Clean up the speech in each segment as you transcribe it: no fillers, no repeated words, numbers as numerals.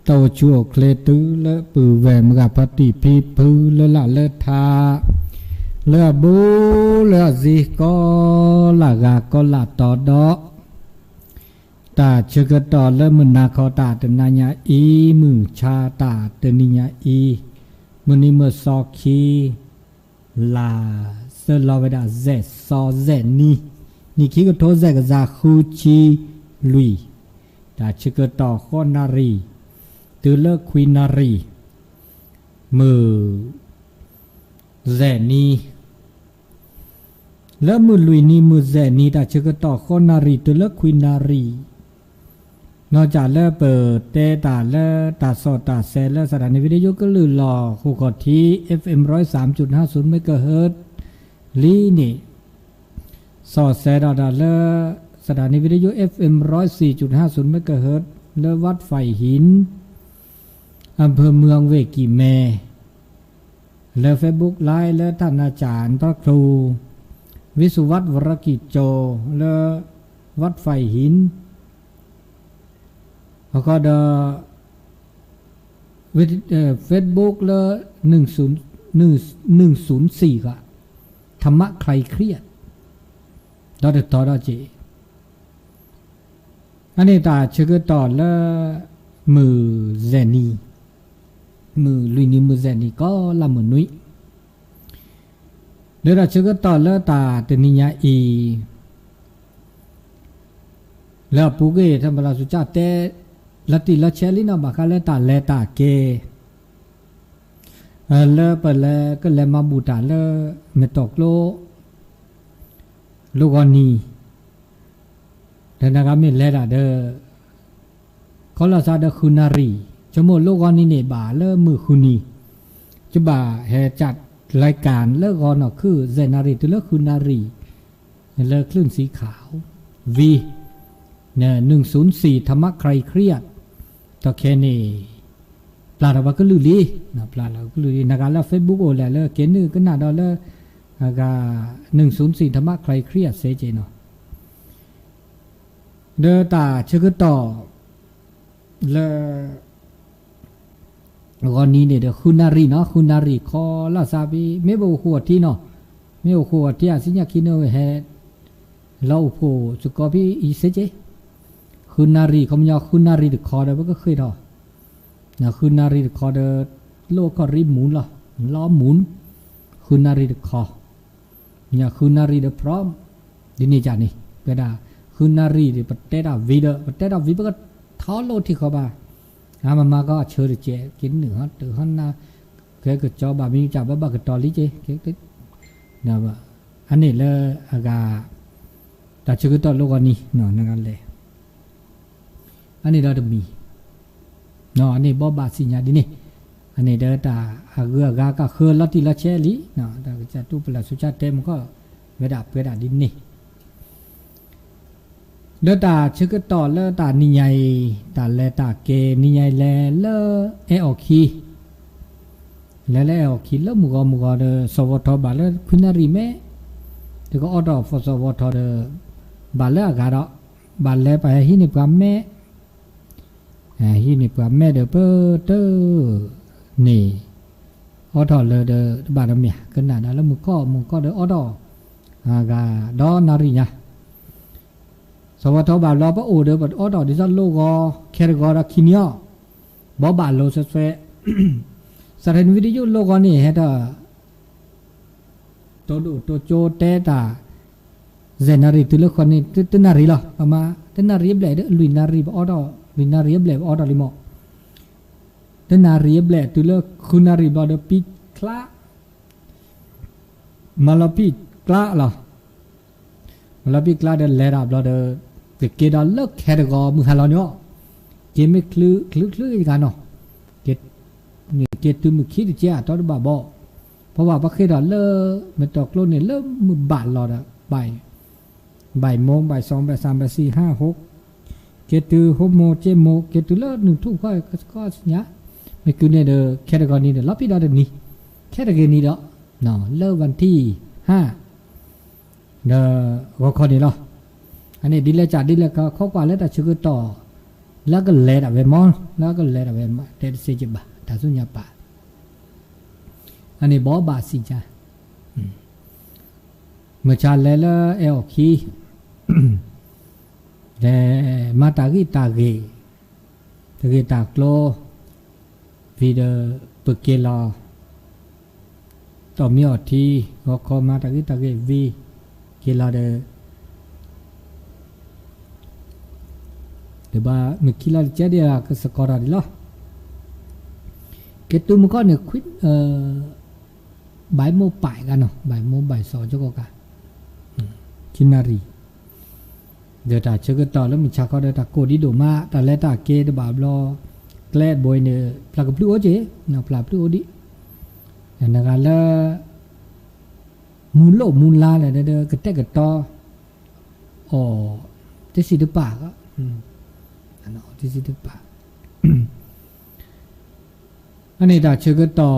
โตชั่วเคลตื้อเลปือแหวมกับปฏิพีพื้อเลละเลทาเลบูเลซีก็ละกาก็ละต่อดอกตาเชกต่อเลมือนาคอตาเตนายาอีมือชาตาเตนิยาอีมือนี้มือซอคีลาเซลอเวดาเซซอเซนี่คิดก็โทษเซกซาคูชีลุยตาเชกต่อข้อนารีตือเลิกควินารีมือเซนีแล้วมือลุยนี่มือเซนีตาเชกต่อข้อนารีตือเลิกควินารีนอกจากเลิกเปิดเตตาเลิกตาสอดตาเซเลิกสถานีวิทยุก็ลือหล่อคู่กอที่ FM 103.50 เมกะเฮิรตซ์ลีนี่สอดเซดาเลิกสถานีวิทยุ FM 104.50 เมกะเฮิรตซ์เลิกวัดไฟหินอำเภอเมืองเวกิแมและเฟซบุ๊กไลน์และท่านอาจารย์พระครูวิสุวัฒน์วรกิจโจและวัดไฟหินแล้วก็เฟซบุ๊กและ104ก็ธรรมะใครเครียดดอดต่อดอเจอันนี้ตาเชื่อต่อและมือเซนีมือลุยนี่มือเซนีก็ละมือนุ้ยเดี๋ยวเราเชื่อต่อแล้วตาเตนิยาอีแล้วปุ๊กเอทำบาลาสุจาเตลัติละเชลินาบาคาเลตาเลตาเกเลปเลก็เลมาบูตาเลเมตอกโลลูกอนีเดนากามิเลดาเดเขาลาซาเดคุณารีจมูกลูกอนีเนบาเลมือคุนีจะบ่าแห่จัดรายการเลิกอนอคือเซนารีตัวเลิกคุณารีเลิกคลื่นสีขาววีเนี่ย104ธรรมะใครเครียดต่อแค่นี้ปลาเราก็ลือลีนะปลาเราก็ลือลีนักการแล้วเฟซบุ๊กโอแหละเลิกเกณฑ์นึงก็น่าดอลเลอร์ก็104ธรรมะใครเครียดเสียใจเนาะเดอตาเชื่อต่อแล้วก็นี้เนี่ยเดี๋ยวคุณนารีเนาะคุณนารีคอลาซาบีไม่บอกหัวที่เนาะไม่บอกหัวที่อาสิญญาคินเอาเฮเราโผสุกอบีอีเสเจคุณนารีเขาไม่ยอมคุณนารีเดคอเดอก็เคยเนาะนะคุณนารีเดคอเดอโลกก็รีบหมุนละล้อหมุนคุณนารีเดคอเนี่ยคุณนารีเดพร้อมดินี่จานี่ก็ได้คุณนารีเดประเทศวีเดประเทศวีก็ท้อโลที่เขาบ้ามาก็เชื่อเจกินเหนือตื่นหันนะเคยก็จอบามีจับบ้าก็ตอลิเจเก๊กติ๊กนะว่าอันนี้เลยอากาแต่ชื่อต่อโลกนี้เนาะนั่นกันเลยอันนี้เราจะมีเนาะอันนี้บ่บาสิญญาดินี่อันนี้เดต้าอากากาก็คือลัทธิละเชลีเนาะแต่จะตุปละสุชาติเต็มก็เวดาดินนี่เดตาชื่อต่อเลตานิยายตาเลตาเกนิยายเลเออคีเลออคีเลมุกเดสวทบาเลคุณนารีเมแต่ก็อดอฟสวทเดบาเลอากาดบาเลไปฮินิปามเมฮินิปามเมเดเปเตนี่อดอเลเดบาดเมียกันนาแล้วมุก็เดอดอากาดอนารีญาสวัสดิ์บาลอบโอเดบัดอดอดิซันโลกแครกอราคิเนียบอบาโลเซเฟสถานวิทยุโลกนี่เฮดาโตโจเตตาเซนารีตุลคนนี่ตนารีล่ะประมาตนารีเบลเดลุยนารีบอดอลุยนารีเบลอดอลิโมตนารีเบลตุลคุณนารีบอดปิคลามาลปิคลาล่ะมาลปิคลาเดเลราบลอเดเกดาเลิกแคร์กอมือหาเราเนาะเกไม่คลื้อกันเนาะเกตุมือคิดเจ้าตอนบ่าบ่เพราะว่าพระเคดาเลิกมันตกโลเนี่ยเริ่มมือบาดหลอดอะบ่ายโมงบ่าย2บ่าย3บ่าย4 5 6เกตุ6 โมง7 โมงเกตุเลิก1 ทุ่มก็เนี่ยไม่คือเนี่ยเดอแคร์กอนี่เดอรับพี่ดอเดนี่แคร์กอนี่เดอเนาะเลิกวันที่5เดอก็คนนี้เนาะอันนี้ดิเลจ่าดิเลก็ข้อกว่าแล้วแต่ชื่อต่อ แล้วก็เล่ดเอาไว้มองแล้วก็เล่ดเอาไว้มาเด็ดเสียบ่าถ้าสุญญาป่าอันนี้บ่บาสิจ้าเมื่อชาแล้วเอลคีแต่มาตากีตาเกตากโลวีเดปเกลาต่อมีอทีก็ขอมาตากีตาเกวีเกลาเดเดี๋ยวบ่าเมื่อกี้เราเจอเดียร์ก็สกอร์อะไรล่ะเกิดตัวมันก็เนี่ยคิดใบโมป่ายกันเนาะใบโมใบสอจก็กันคินารีเดี๋ยวตาเชื่อต่อแล้วมันชักเขาเดี๋ยวตาโกดีดูมาตาเล่ตาเกดบาบลอแกลดบอยเนี่ยพลากพลูโอเจนะพลาพลูโอดิอย่างนั้นก็แล้วมูลโลมูลลาเลยเด้อกระเตกกระตออ๋อที่สิทธิ์ป่าก็อันนั้นที่สิทธิ์ป่าอันนี้ตาเชื่อต่อ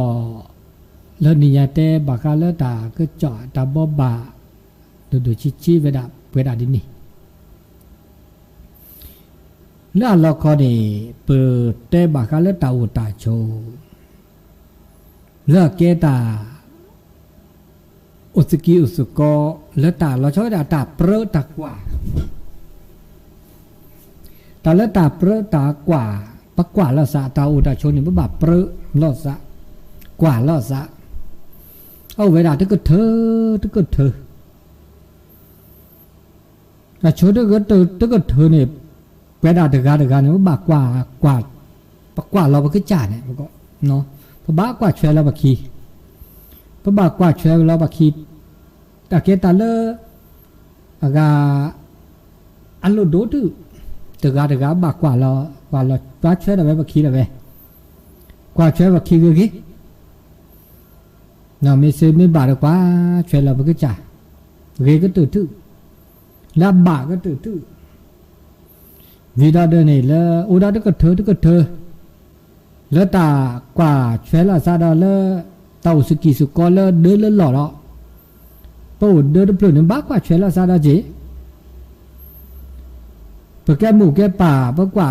แล้วนี่ยาเตบากาแล้วตาก็เจาะตาบ่บาดูชิเวดาดินี่แล้วเราก็ได้เปิดเตบากาแล้วตาอุตาโชแล้วเกตาอุสกิอุสกอแล้วตาเราชอบตาเปรตากว่าตาแล้วตาเปรตากว่าปะกว่าแล้วสะตาอุตาโชนี่บ่บาเปรลอสะกว่าลอสะเอาเวลาที่ก็เธอแต่ช่วยด้วยก็เธอเนี่ยเวลาเด็กเนี่ยมันบากกว่าเราไปขึ้นจ่าเนี่ยมันก็เนาะพอบากกว่าช่วยเราบักขีพอบากกว่าช่วยเราบักขีแต่เกตาเลอากาอันโลโดตุเด็กบากกว่าเราช่วยเราบักขีเราไปกว่าช่วยบักขีก็กี่เราไม่ซื้อไม่บาดกว่าช่วยเราไปขึ้นจ่าเกก็ตื่นแล้วบาก็ตื่นวิดาเดินนี่แล้วอุดาก็เธอแล้วตากว่าช่วยเราซาดาแล้วเต่าสกีสุกอแล้วเดินแล้วหล่อแล้วปูเดินเปลือกนึงบ้ากว่าช่วยเราซาดาเจเปิดแก้หมูแก้ป่าบ้ากว่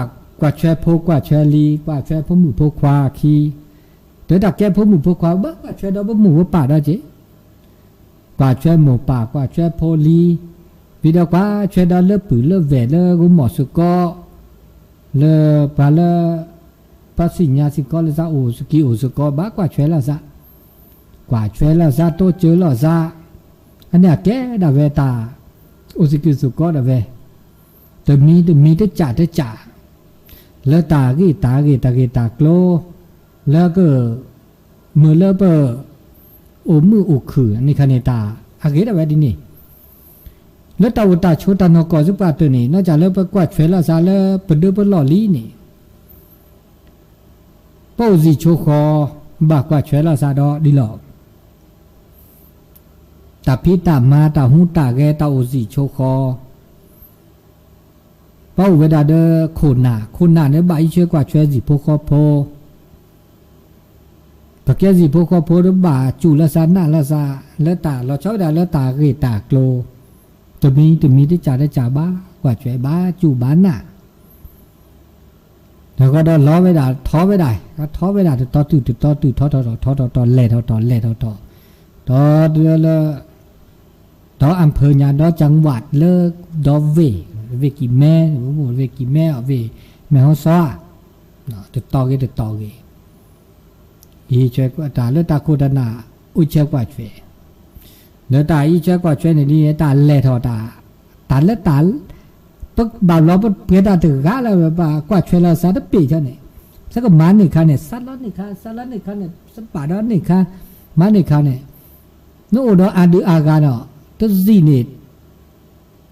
าช่วยโพกว่าช่วยลีกว่าช่วยพวกหมูพวกควาคีเดี๋ยวดักแก้พวกหมูพวกควาบ้ากว่าช่วยเราพวกหมูพวกป่าได้เจกว่าช่วยหมูป่ากว่าช่วยโพลีวิดากว่าช่วยได้เลิกปืนเลิกแหวนเลิกกุมหมอสุกอเลิกปลาเลิกปัสสิญญาสิกอเลิกซาโอสกีโอสุกอบากว่าช่วยละซากว่าช่วยละซาโตเจอละซาอันนี้แกดาเวตาโอสกีสุกอดาเวแต่มีแต่จ่าแล้วตาโกลแล้วก็มือเลิกเปอโอมืออุขืออันนี้คันเนตาอาเกดาเวดินี่แล้วตาอุตาโชตานอกอสุปาตัวนี้นอกจากแล้วไปกวาดเฟลาซาแล้วปะเดือปะหล่อลีนี่ป้าสิโชคอบากว่าเฟลาซาดอดีหลอกตาพี่ตามาตาหูตาแกตาโอสิโชคอป้าเวดาเดโคนาเนี่ยใบเชื่อกว่าเฟสิโพคอโพปะแกสิโพคอโพดบาจูละซานาละซาแล้วตาเราชอบได้แล้วตาเกตาโกลตัวมีได้จ่าบ้ากว่าช่วยบ้าจูบ้านน่ะแล้วก็ได้ล้อไม่ได้ท้อไม่ได้ก็ท้อไม่ได้ต่อตื่นท้อเล่ต่อเดือนละต่ออำเภอญาต่อจังหวัดเลิกดอเวกี่แม่เวกี่แม่เวแม่ฮอซ้อเนาะต่อกี่อีช่วยกว่าตาเลือตาโคดนาอุเชกว่าช่วยเนื้อตาอีเจ้ากว่าช่วยในนี้ตาเล่ทอตาเล่ตาปักบาลล้อปักเพียตาถึงก้าแล้วแบบกว่าช่วยเราสัตว์ปีเท่านี้สักมันนี่ค่ะเนี่ยสัตว์นี่ค่ะเนี่ยสัตว์ป่าด้านนี่ค่ะมันนี่ค่ะเนี่ยนู้นเราอันดูอากาเนาะตัวซีนี่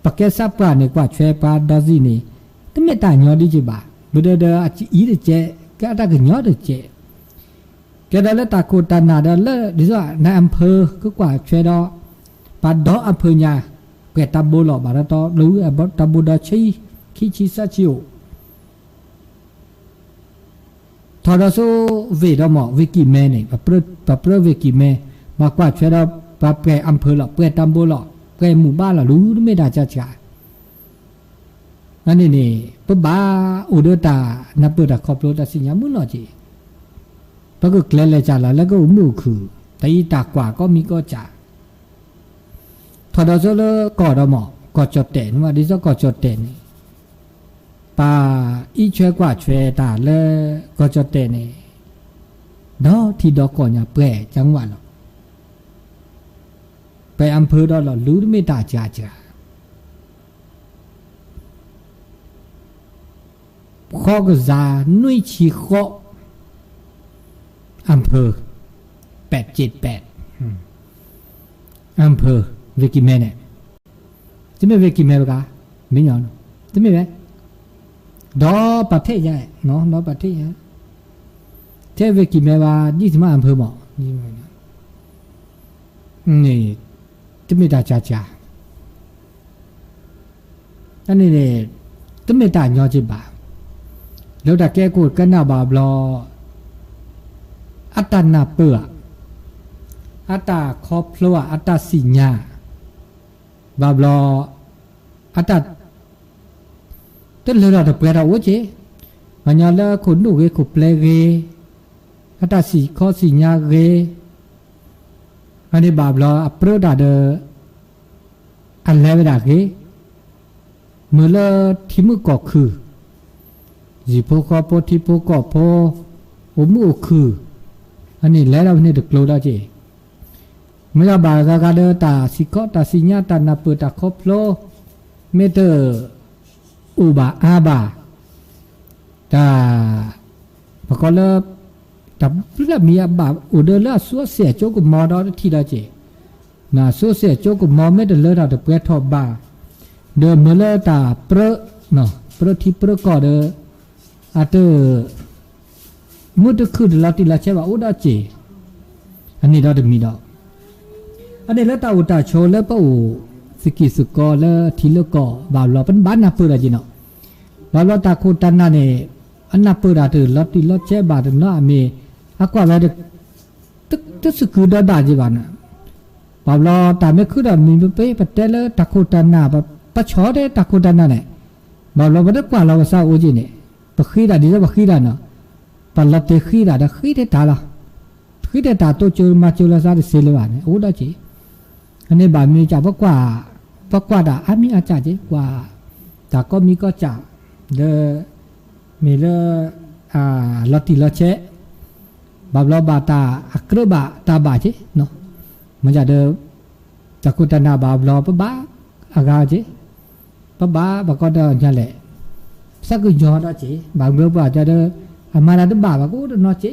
ปักแกสับปลาเนี่ยกว่าช่วยปลาดอซีนี่แต่ไม่ตายหยอดีจีบ่าบุเดออาชีอีเดเจก็ตาก็หยอดเจแกได้แล้วตาโคตานาได้แล้วดิฉันในอำเภอก็กว่าช่วยดอปาดออำเภอญาเกิดตาโบหล่อบาร์ตอรู้ตาโบดาชีซาชิโอทอดสู้เวดอมอวิกิเมเนี่ยปะเปรวิกิเมมากว่าช่วยดอปะเปอำเภอหล่อเปตาโบหล่อเปหมู่บ้านหล่อรู้ไม่ได้จ่า อันนี้นี่ปะบ้าอุดตานับเปิดตาครอบโลตาสิญญามุนอจีปะก็เกลเลจ่าละแล้วก็มุคือแต่อีตากว่าก็มีก็จ่าทอดซะเลยก่อดหมอก่อจดเต็นว่าดิซะก่อจดเต็นปาอีช่วยกว่าช่วยตาเลยก่อจดเต็นนี่ดอที่ดอกก่อนเนี่ยเปรจังหวะหรอกไปอำเภอดอหรอรู้ไม่ตาจ่าข้อก็จาหนุ่ยชีข้ออำเภอ878อำเภอเวกิเมเนี่ยจะไม่เวกิเมหรอกะไม่ยอมจะไม่เวดอประเทศใหญ่เนาะดอประเทศใหญ่เทเวกิเมว่า25อำเภอหมอนี่จะไม่ตาจ่าอันนี้เนี่ยจะไม่ตาญอจิบาแล้วแต่แกกูกันหน้าบาบลออัตตานาเปื่ออัตตาครอบครัวอัตตาสิญญาบาบลออัตตาต้นเลือดเปลือกโอเจมันยาละคนดูเกขุเปลเกอัตตาสีข้อสิญญาเกอันนี้บาบลออัปเปอร์ดาเดอันเลวดาเกเมื่อละที่มือก่อคือจีโพกอโพที่โพกอโพโอมูคืออันนี้แล้วเราเนี่ยเด็กโลดาเจเมื่อบาร์กาเดตาสิกอตาสิญญาตานาเปตาครบโลเมเตอร์อุบาอาบาตาพอก็เลิกแต่เรื่องมีอาบาอุเดลสัวเสียโจกุมอดอที่ดาเจน่ะสัวเสียโจกุมอไม่ได้เลิกเราแต่เปทอบาเดิมเมื่อเลิกตาเปรเนาะเปรที่เปรก็เดอาเตอมุดคือเราติลาเชว่าอุดาเจอันนี้เราจะมีดอกอันนี้แล้วตาอุตาโชแล้วป้าอูสกิสุกอแล้วทีละกอบาลอเป็นบ้านนาเปิดอะไรเนาะบาลอตาโคตันนาเนี่ยอันนาเปิดอะไรเราติลาเชบาดเนาะมีอากว่าอะไรตึกสกุดาดาจีบานะบาลอตาไม่คือเรามีเป๊ะปัจเจเลตาโคตันนาปะชอเดตาโคตันนาเนี่ยบาลอไม่ได้กว่าเราซาโอจีเนี่ยปะขี้ดาดีแล้วปะขี้ดาเนาะปะละเตขี้ดาขี้เดตาละขี้เดตาตัวจูมาจูลาซาเซเลวาเนี่ยโอ้ดาจีอันนี้บามีจ่าปะกว่าดาอามีอาจารย์จีกว่าแต่ก็มีก็จ่าเดมีเลลอติลอเชบาบลอบาตาอักระบาตาบาจีเนาะมันจะเดจักกุตนาบาบลอปะบ้าอากาจีปะบ้าบก็เดนั่นแหละสักยอดจีบางเรื่องว่าจะเดอามาราดบาบก็เดนอจี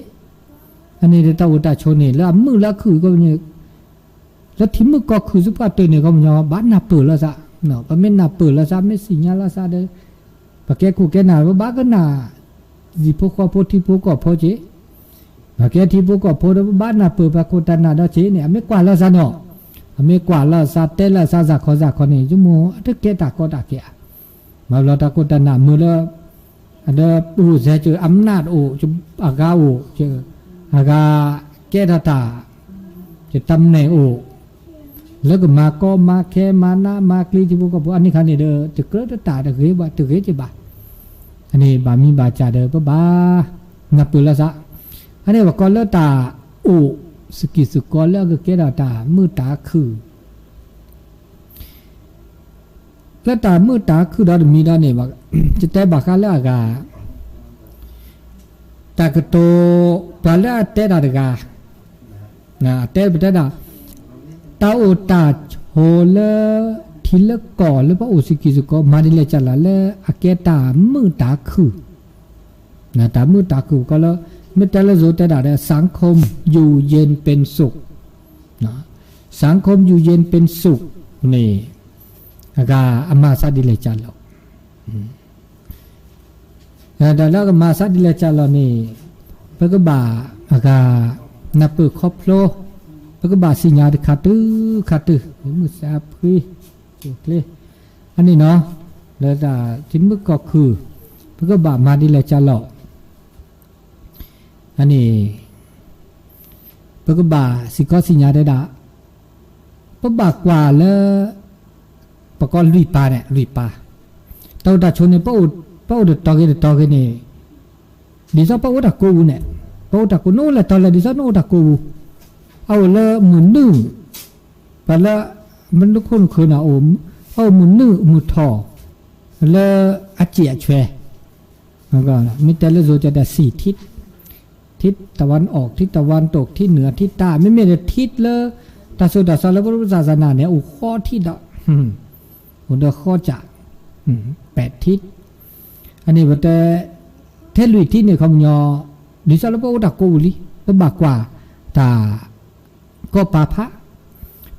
อันนี้เดตาอุตาโชนี่แล้วมือละคือก็เนี่ยแล้วที่มือก็คือสุภาพตัวเนี่ยก็มันยอบ้านนาเปิดแล้วซะเนาะปะเม่นนาเปิดแล้วซะไม่สิญญาละซะเดปะแกกูแกนาบ้าก็นาจีพวกก็พอที่พวกก็พอจีปะแกที่พวกก็พอบ้านนาเปิดปะโคตานาดจีเนี่ยไม่กว่าแล้วซะเนาะไม่กว่าแล้วซะเตละซะขอนี่จุโมอะแกตาก็ตาแกมาเราตาโคตานามือละอันเดปูเสเจออำนาจโอจุอากาโอเจออากาแกตาจะตำแหน่งโอแล้วก็มาก็มาแค่มานะมากลีที่พวกก็อันนี้คันนี้เด้อจะเกิดตาจะเกยบะจะเกยจะบะอันนี้บามีบาจาเด้อปะบานับปืนละซะอันนี้ว่าก็เลิตาโอสกิสุกอแล้วก็เกดตามือตาคือแล้วตามือตาคือดามีดาเนี่ยว่าจะแต่บาคาแล้วกาตากโตปลาละแต่ดากานะแต่บแต่ดาตาโอตาโหเลทีละก่อหรือว่าโอสิกิสุกอมาดิเลจัลละเลอเกตามือตาคือนะตามือตาคือก็แล้วไม่แต่ละโซแต่ดาเนี่ยสังคมอยู่เย็นเป็นสุขนะสังคมอยู่เย็นเป็นสุขนี่อากาอามาซาดิเลจัลละแต่แล้วก็มาซาดิเลจัลละนี่เพื่อก็บ่าอากานับเปิดครอบโลแล้วก็บาสิญญาขัดมือสาพีจุดเลยอันนี้เนาะแล้วแต่ที่มือก็คือแล้วก็บามาดิเลจัลละอันนี้แล้วก็บาสิก็สิญญาได้ด่าปะบากว่าแล้วปะก็ลุยปาเนี่ยลุยปา tàu ta chôn này bao được tàu cái này đi sao bao đã cô này bao đã cô nô là tàu là đi sao nô đã cô ao là muốn nữ và là mình lúc con khơi nào ốm ao muốn nữ muốn thọ là chị chèมันก็มีแต่ละโซจะได้4ทิศตะวันออกทิศตะวันตกทิศเหนือทิศใต้ไม่มีแต่ทิศเลยตาโซดาซาแล้วพุทธศาสนาเนี่ยโอ้ข้อทิศอ่ะโอ้เด้อข้อจะ8ทิศอันนี้ว่าแต่เทลุยทิศเนี่ยคำยอดิซาแล้วบ่ตะโกลิบ่บากกว่าตาก็ปาพะ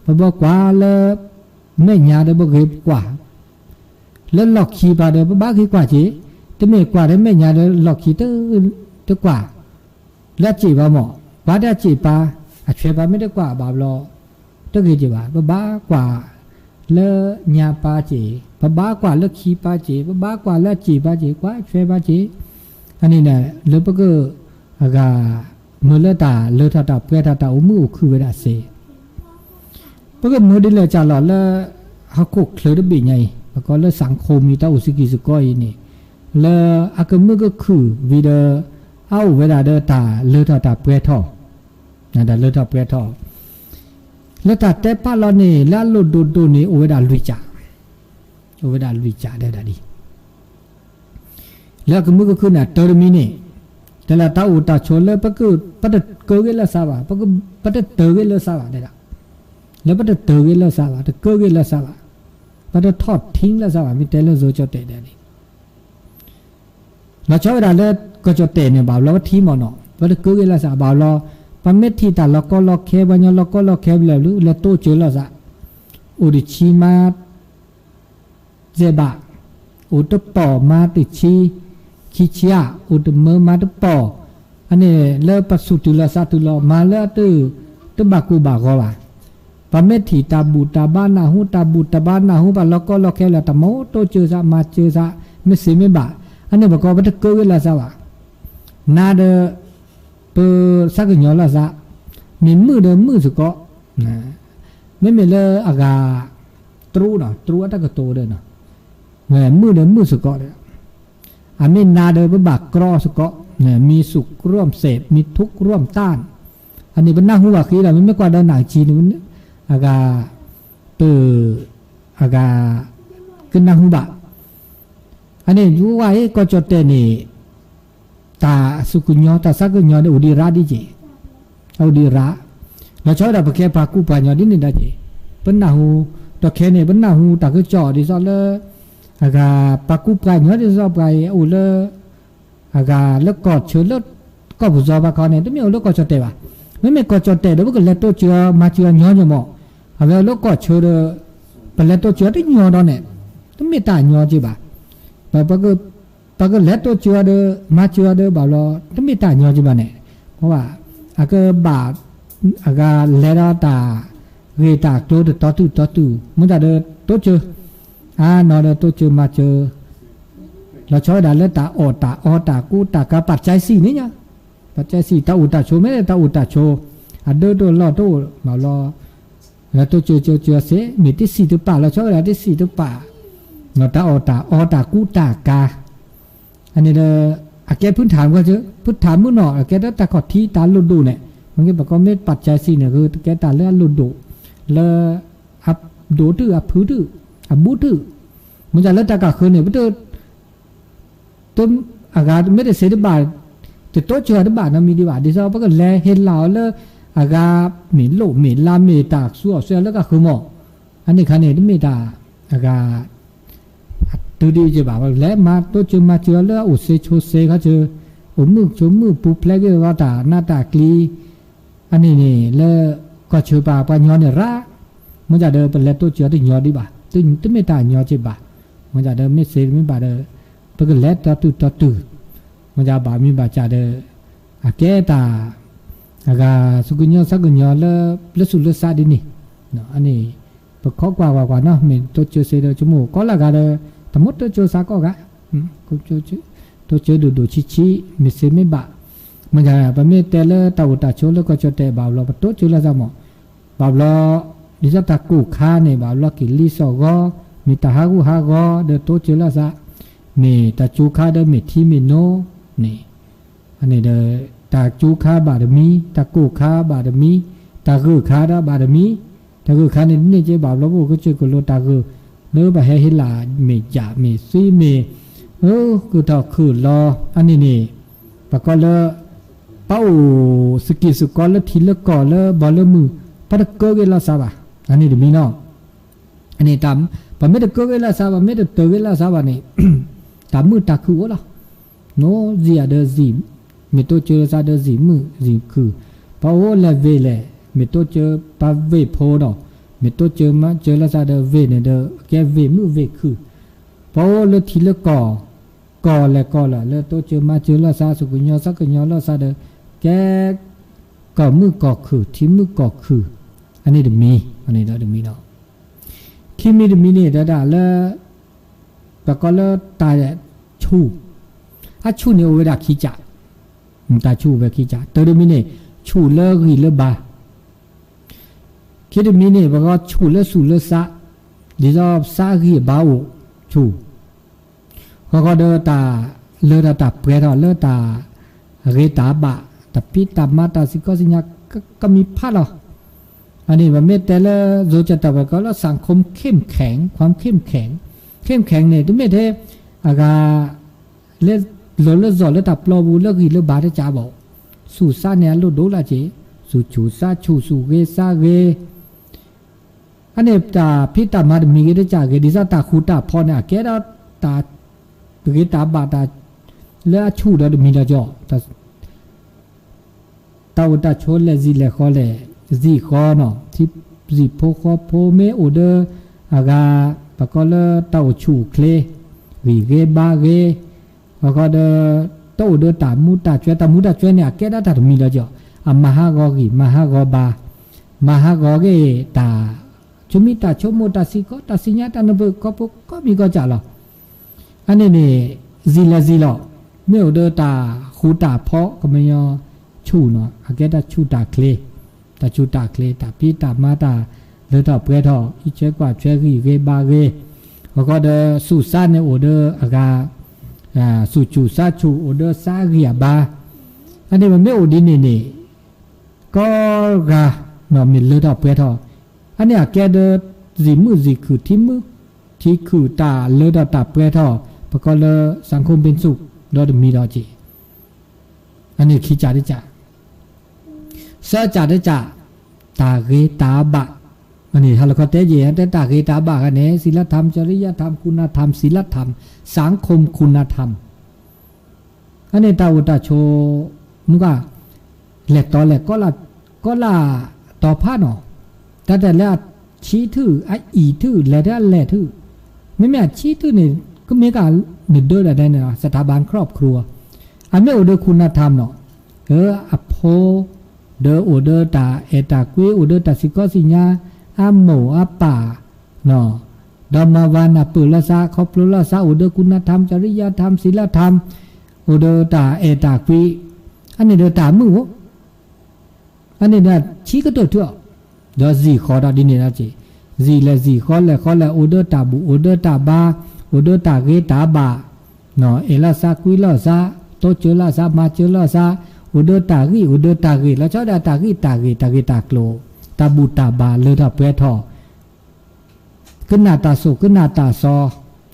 บ่บอกว่าแล้วแม่ญาได้บ่เก็บกว่าแล้วหลอกขี้บาได้บ่บาขี้กว่าจิแต่แม่กว่าได้แม่ญาได้หลอกขี้ตะกว่าแล้วจีบ่หมอกว่าได้จีปาอะช่วยปาไม่ได้กว่าบาลอตะเกจิบ่บ่บากว่าแล้วญาปาจิบ่บากว่าแล้วขี้ปาจิบ่บากว่าแล้วจีปาจิกว่าช่วยปาจิอันนี้เนี่ยแล้วบ่ก็อากามือเลตาเลทตาเปทตาอุมือคือเวลาเสบ่ก็มือได้เลยจาหลอแล้วเฮาคุกเคลได้บิไงแล้วก็แล้วสังคมมีตาอุสิกิสุก้อยนี่แล้วอากมือก็คือวิดเอาเวลาเดตาเลทตาเปทอนั่นดาเลทเปทอแล้วตาแต่ปาลอนี่แล้วลุดนี่โอเวดาลุยจ่าได้ดาดีแล้วก็มือก็คือน่ะเตอร์มินี่แต่ละตาอุตาชนเลยปะก็ปะตะเกเกละซาบะปะก็ปะตะเตอเกละซาบะได้ละแล้วปะตะเตอเกละซาบะตะเกเกละซาบะปะตะทอดทิ้งละซาบะมีแต่ละโซจอเตได้ดิแล้วชอบดาเลยก็จอเตเนี่ยบ่าวแล้วทีมอเนาะปะตะเกเกละซาบ่าวแล้วปะเม็ดที่ตาล็อกก็ล็อกแคบัญญาล็อกก็ล็อกแคบแล้วแล้วโตเจอละซะอุดิชิมาเจบะอุตปอมาติชีคิเชียอุดเมมาตปออันนี้เลปัสสุตุลาสัตุลมาเลตบากูบากอวาปะเมธีตาบูตาบ้านนาหูตาบูตาบ้านนาหูปะล็อกก็ล็อกแค่ละตะโมโตเจอซะมาเจอซะไม่สิไม่บาอันนี้บอกว่าบ่ตะเกอละซะวะนาเดเปสักญอละซะมีมือสุก็นะไม่มีเลออากาตรูเนาะตรูอะตะกะโตเด้อเนาะแหมมือสุก็เด้ออามินาเดบบักกรอสก็เนี่ยมีสุขร่วมเสพมีทุกข์ร่วมต้านอันนี้เป็นหน้าหัวคือเราไม่กว่าเดินหนังจีนมันอากาอากาขึ้นหน้าหัวอันนี้อยู่ไว้ก็จดเตนี่ตาสุกุญญตาสักกุญญอุดีราดิจิอุดีระเราชอบดับแค่ปากูปานยอดินนี่ได้จิเป็นหน้าหัวตะแค่เนี่ยเป็นหน้าหัวตาคือจ่อดิซอเลอากาปากูปลายเนื้อที่ชอบไปอุเลอากาแล้วกอดเชื้อแล้วก็ผู้ชอบปากเขาเนี่ยต้องมีอุเลกอดจดเตะวะไม่มีกอดจดเตะแล้วก็เลตโตเชื้อมาเชื้อเนื้อจะหมอเอาแล้วกอดเชื้อเด้อเป็นเลตโตเชื้อที่เนื้อตอนเนี่ยต้องมีตาเนื้อจีบ่ะปากก็เลตโตเชื้อเด้อมาเชื้อเด้อบ่าวเราต้องมีตาเนื้อจีบ่ะเนี่ยเพราะว่าอากาบาอากาเลราตาเวตาโตต่อตุมันจะเด้อโตเชื้อนอนตัวเจอมาเจอเราชอบด่าเลือตาอตากูตากาปัจจัยสี่นี่เนี่ยปัจจัยสี่ตาอุตาโชไม่ได้ตาอุตาโชเดินรอตัวมาล้อแล้วตัวเจอเสมีที่สี่ตัวป่าเราชอบด่าที่สี่ตัวป่าเราตาตากูตากาอันนี้เด้อแกพื้นฐานก็เจอพื้นฐานมื้อหนอแกได้ตาขอที่ตาลุดดูเนี่ยมันก็บอกว่าไม่ปัจจัยสี่เนี่ยคือแกตาเลือดลุดดูแล้วอับดูตื้ออับพื้นตื้อบูตื้อมันจะเลิกตากาคืนเนี่ยมันต้นอากาศไม่ได้เสียดบาทแต่โต๊ะเชื่อดบาทนะมีดีบาทดีซะเพราะก็แลเห็นเหล่าแล้วอากาศหมิ่นโลหมิ่นลามหมิ่นตากสั่วเสียแล้วก็คือหมออันนี้คันเนี่ยที่ไม่ตาอากาศตัวดีจะบอกว่าแล้วมาโต๊ะเชื่อมาเชื่อแล้วอุเซโชเซเขาเชื่ออุมือปูเพลกว่าตาหน้าตากลีอันนี้นี่แล้วก็เชื่อป่าปัญญาเนี่ยรักมันจะเดินเป็นแล้วโต๊ะเชื่อที่ยอดีบ่าตึงไม่ตายยอจีบ่ามันจะเดินไม่เสียไม่บ่าเดินเพราะก็เล็ดต่อตุมันจะบ่ามีบ่าจะเดินอาแก่ตาอากาสุกุญญสักกุญญแล้วสุดซาดินี่เนาะอันนี้ปะข้อกว่าเนาะเหมือนตัวเจอเสียเดินจมูกก็ละกันเดินทั้งหมดตัวเจอสักก็กะก็ตัวเจอดูชี้ไม่เสียไม่บ่ามันจะแบบไม่แต่ละตาอุตาโชแล้วก็จะแต่บ่าวเราปะตัวเจอแล้วจะหมอบ่าวเราดิฉันตะกูข้าเนี่ยบ่าวเรากินลิสอก็มีตาหากูเดินโตเจอละซะ เมตาจูคาเดเมทีเมโนนี่อันนี้เดตาจูคาบาดมีตากูคาบาดมีตาคือคาดาบาดมีตาคือคานี่เจ๊บาลบก็เจอกุโลตาคือเนื้อบะเฮฮิลาเมจาเมซีเมคือตาคือรออันนี้นี่ปะก็เลเป้าสกิสกอลทีละก่อละบอลมือปะตะเกเกลาซาบะอันนี้เดมีเนาะอันนี้ตามปะเมตะเกเกลาซาบะเมตะเตเกลาซาบะนี่ตามมือตาคือวะล่ะโนซีอาเดซีเมโตเจอซาเดซีมือซีคือปะโอเลเวเลเมโตเจอปะเวโพดอเมโตเจอมาเจอลาซาเดเวเนี่ยเดแกเวมือเวคือปะโอเลทีละก่อและก่อละเลโตเจอมาเจอลาซาสุกุญญาสักกุญญาลาซาเดแกก่อมือก่อคือที่มือก่อคืออันนี้เดมีอันนี้เดมีเนาะคิมีเดมีเนี่ยดาละปะก็เลตายชูอาชูเนี่ยเวลาขี้จ่าตาชูเวลาขี้จ่าเตอร์มิเนี่ยชูเลิกหิเลบาคิดมิเนี่ยบอกว่าชูเลิกสูเลิกซะดีจอบซาหิบ้าโอชูเขาก็เดินตาเลือดตาเปรี้ยวเลือดตาเรตาบะตาพิตามาตาสิก็สิญญาก็มีพลาดหรออันนี้ว่าเมื่อแต่ละโจจะตาบอกว่าสังคมเข้มแข็งความเข้มแข็งเนี่ยที่ไม่ได้อากาเล่หล่อเล่จอดเล่ตับปลอบูเล่กิเล่บาดจ่าบอกสู่ซาเนี่ยลุดโดละเจสู่จูซาชูสู่เกซาเกอันนี้ตาพิตามาดมีเกได้จ่าเกดิซาตาคูตาพอเนี่ยแกได้ตาเกตาบาตาเล่ชูได้มีละจ่อตาอุตาโชเลซีเลขอเลซีขอเนาะที่ซีโพขอโพเมโอเดอากาปะก็เลตาชูเคลวีเกบาเกปะก็เดโตเดตามูตาช่วยเนี่ยแกได้ตามีละจ่อมหากอกีมหากอบามหากอเกตาชุมิตาชมตาสิก็ตาสิญญาตานบก็มีก็จ่าหรออันนี้นี่ซีลอเมื่อเดตาคูตาเพาะก็ไม่ยอชูเนาะอาแกตาชูตาเคลตาชูตาเคลตาพีตามาตาเลตาเปรทออีเชกว่าเชกีเกบาเกแล้วก็เดสุซาเนโอเดอากาสุจูซาชูโอเดซาเกียบาอันนี้มันไม่โอดินนี่ก็กาเนาะมีเลตาเปรทออันนี้แกเดซีมือซีคือที่คือตาเลตาเปรทอปะก็เลสังคมเป็นสุขดอดมีดอจีอันนี้ขี้จ่าได้จ่าเสจ่าได้จ่าตาเกตาบะอันนี้ฮาลก็เตเยแต่ตาเกตาบะกันเนี่ยศีลธรรมจริยธรรมคุณธรรมศีลธรรมสังคมคุณธรรมอันนี้ตาอุตาโชนุกะแหลกต่อแหลกก็ละต่อผ้าเนาะแต่แล้วชี้ถือไออีถือแหลกแหลกถือไม่แม่ชี้ถือเนี่ยก็มีการหนึ่งเดือนอะไรเนี่ยสถาบันครอบครัวอันนี้โอเดอคุณธรรมเนาะอโพเดอโอเดอตาเอตากุยโอเดอตาสิก็สิญญาอาโมอาป่าเนาะดอมาวานาปุละซาครอบครัวละซาโอเดอคุณธรรมจริยธรรมศีลธรรมโอเดอตาเอตากุยอันนี้เดอตามืออันนี้เนี่ยชี้ก็ตัวเถอะเดอซีขอดอดินเนี่ยนะจีซีและซีขอและโอเดอตาบุโอเดอตาบาโอเดอตาเกตาบาเนาะเอลาซากุยละซาโตเจลาซามาเจลาซาโอเดอตากีแล้วชอดาตากีตาโกลตาบูตาบาเลทาเปทอขึ้นหน้าตาโซขึ้นหน้าตาซอ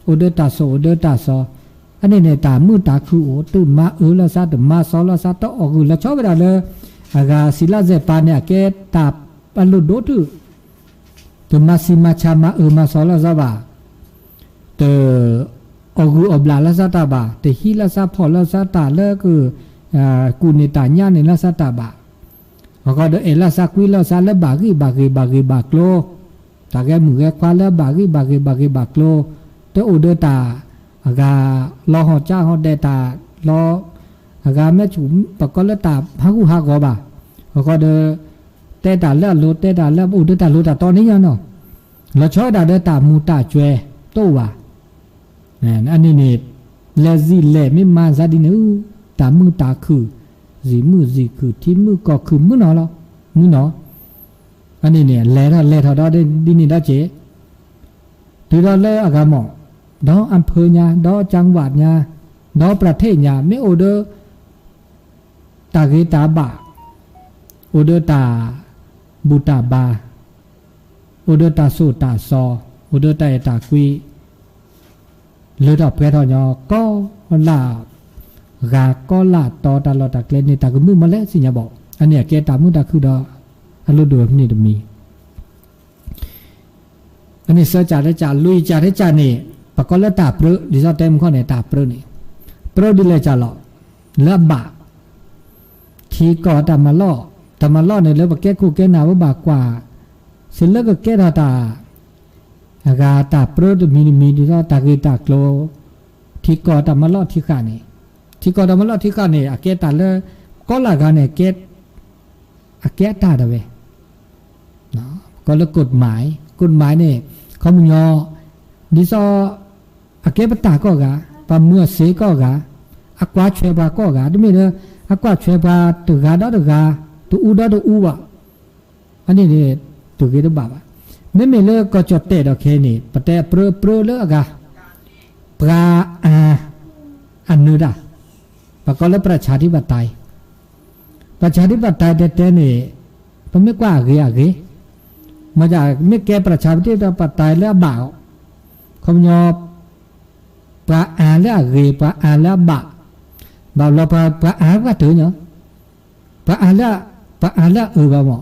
โอเดอตาโซอันนี้เนี่ยตามือตาคือโอตื่นมาละซาตื่นมาซอละซาตออกุแล้วชอบเวลาเลยอากาศิลาเจปาเนี่ยแกตาปันลุโดตุตื่นมาซิมาชามามาซอละซาบาเตอกุอบลาละซาตาบาแต่ฮีละซาพอละซาตาเลคือกูเนตาญาในละซาตาบาแล้วก็เดเอละซากุยละซาละบากีบาโกลตาแกมือแกควาละบากีบาโกลเตอโอเดตาอากาลอหอจ้าหอเดตาลออากาแม่ฉุมปะก็ละตาฮักกอบาแล้วก็เดเตตาละโลเตตาละโอเดตาโลตาตอนนี้ยังเนาะแล้วชอดาเดตามูตาจวยโตวาอันนี้เนี่ยเลซีเลไม่มาซาดินตามือตาคือซีมือคือที่มือก็คือมือหนอแล้วมือหนออันนี้เนี่ยแลท่าได้ดินนี่ได้เจ ဒီတော့လဲအကမော ดออำเภอญาดอจังหวัดญาดอประเทศญาไม่โอเดอตาเกตาบะโอเดอตาบุตาบาโอเดอตาสูตาซอโอเดอตาตากุยเลือดออกเพทอยอก็ลากาก็ลาตอตาลอตาเกลนี่ตากมือมาแล้วสิญาบอกอันเนี้ยเกตามือตาคือดออันรู้ดูนี่ตมีอันนี้เสือจ่าได้จ่าลุยจ่าได้จ่านี่ปะก็แล้วตาเปรดิซอเต็มข้อเนี่ยตาเปรนี่เปรดิเลยจ่าหล่อแล้วบะทีก่อตามาล่อเนี่ยแล้วปะแก้คู่แก้หนาวบากกว่าเสร็จแล้วก็แก้ตาอากาตาเปรดมีดิซอตาเกตาโกลทีก่อตามาล่อที่ขานี่ทีก่อตามาล่อที่ขานี่อาเกตาเลยก็ละกันเนี่ยเกตอาเกตาดาเวเนาะก็แล้วกฎหมายเนี่ยเขามุญยอดิซออาเกปตาก็กะปะมัวเสก็กะอากวาช่วยบาก็กะดิมีเด้ออากวาช่วยบาตุกาดอตุกาตุอูดอตุอูวะอันนี้เนี่ยตุเกตบาบะไม่มีเลก็จดเตดอกเคนี่ปะแต่เปรเลอกะปราอันนึดาปะก็แล้วประชาธิปไตยแต่นี่ปะไม่กว่าเกะมาจากไม่แก้ประชาธิปไตยแล้วบ่าวคำยอปะอาแล้วเกปะอาแล้วบ่าวเราปะอาว่าถือเนาะปะอาแล้วบ่าว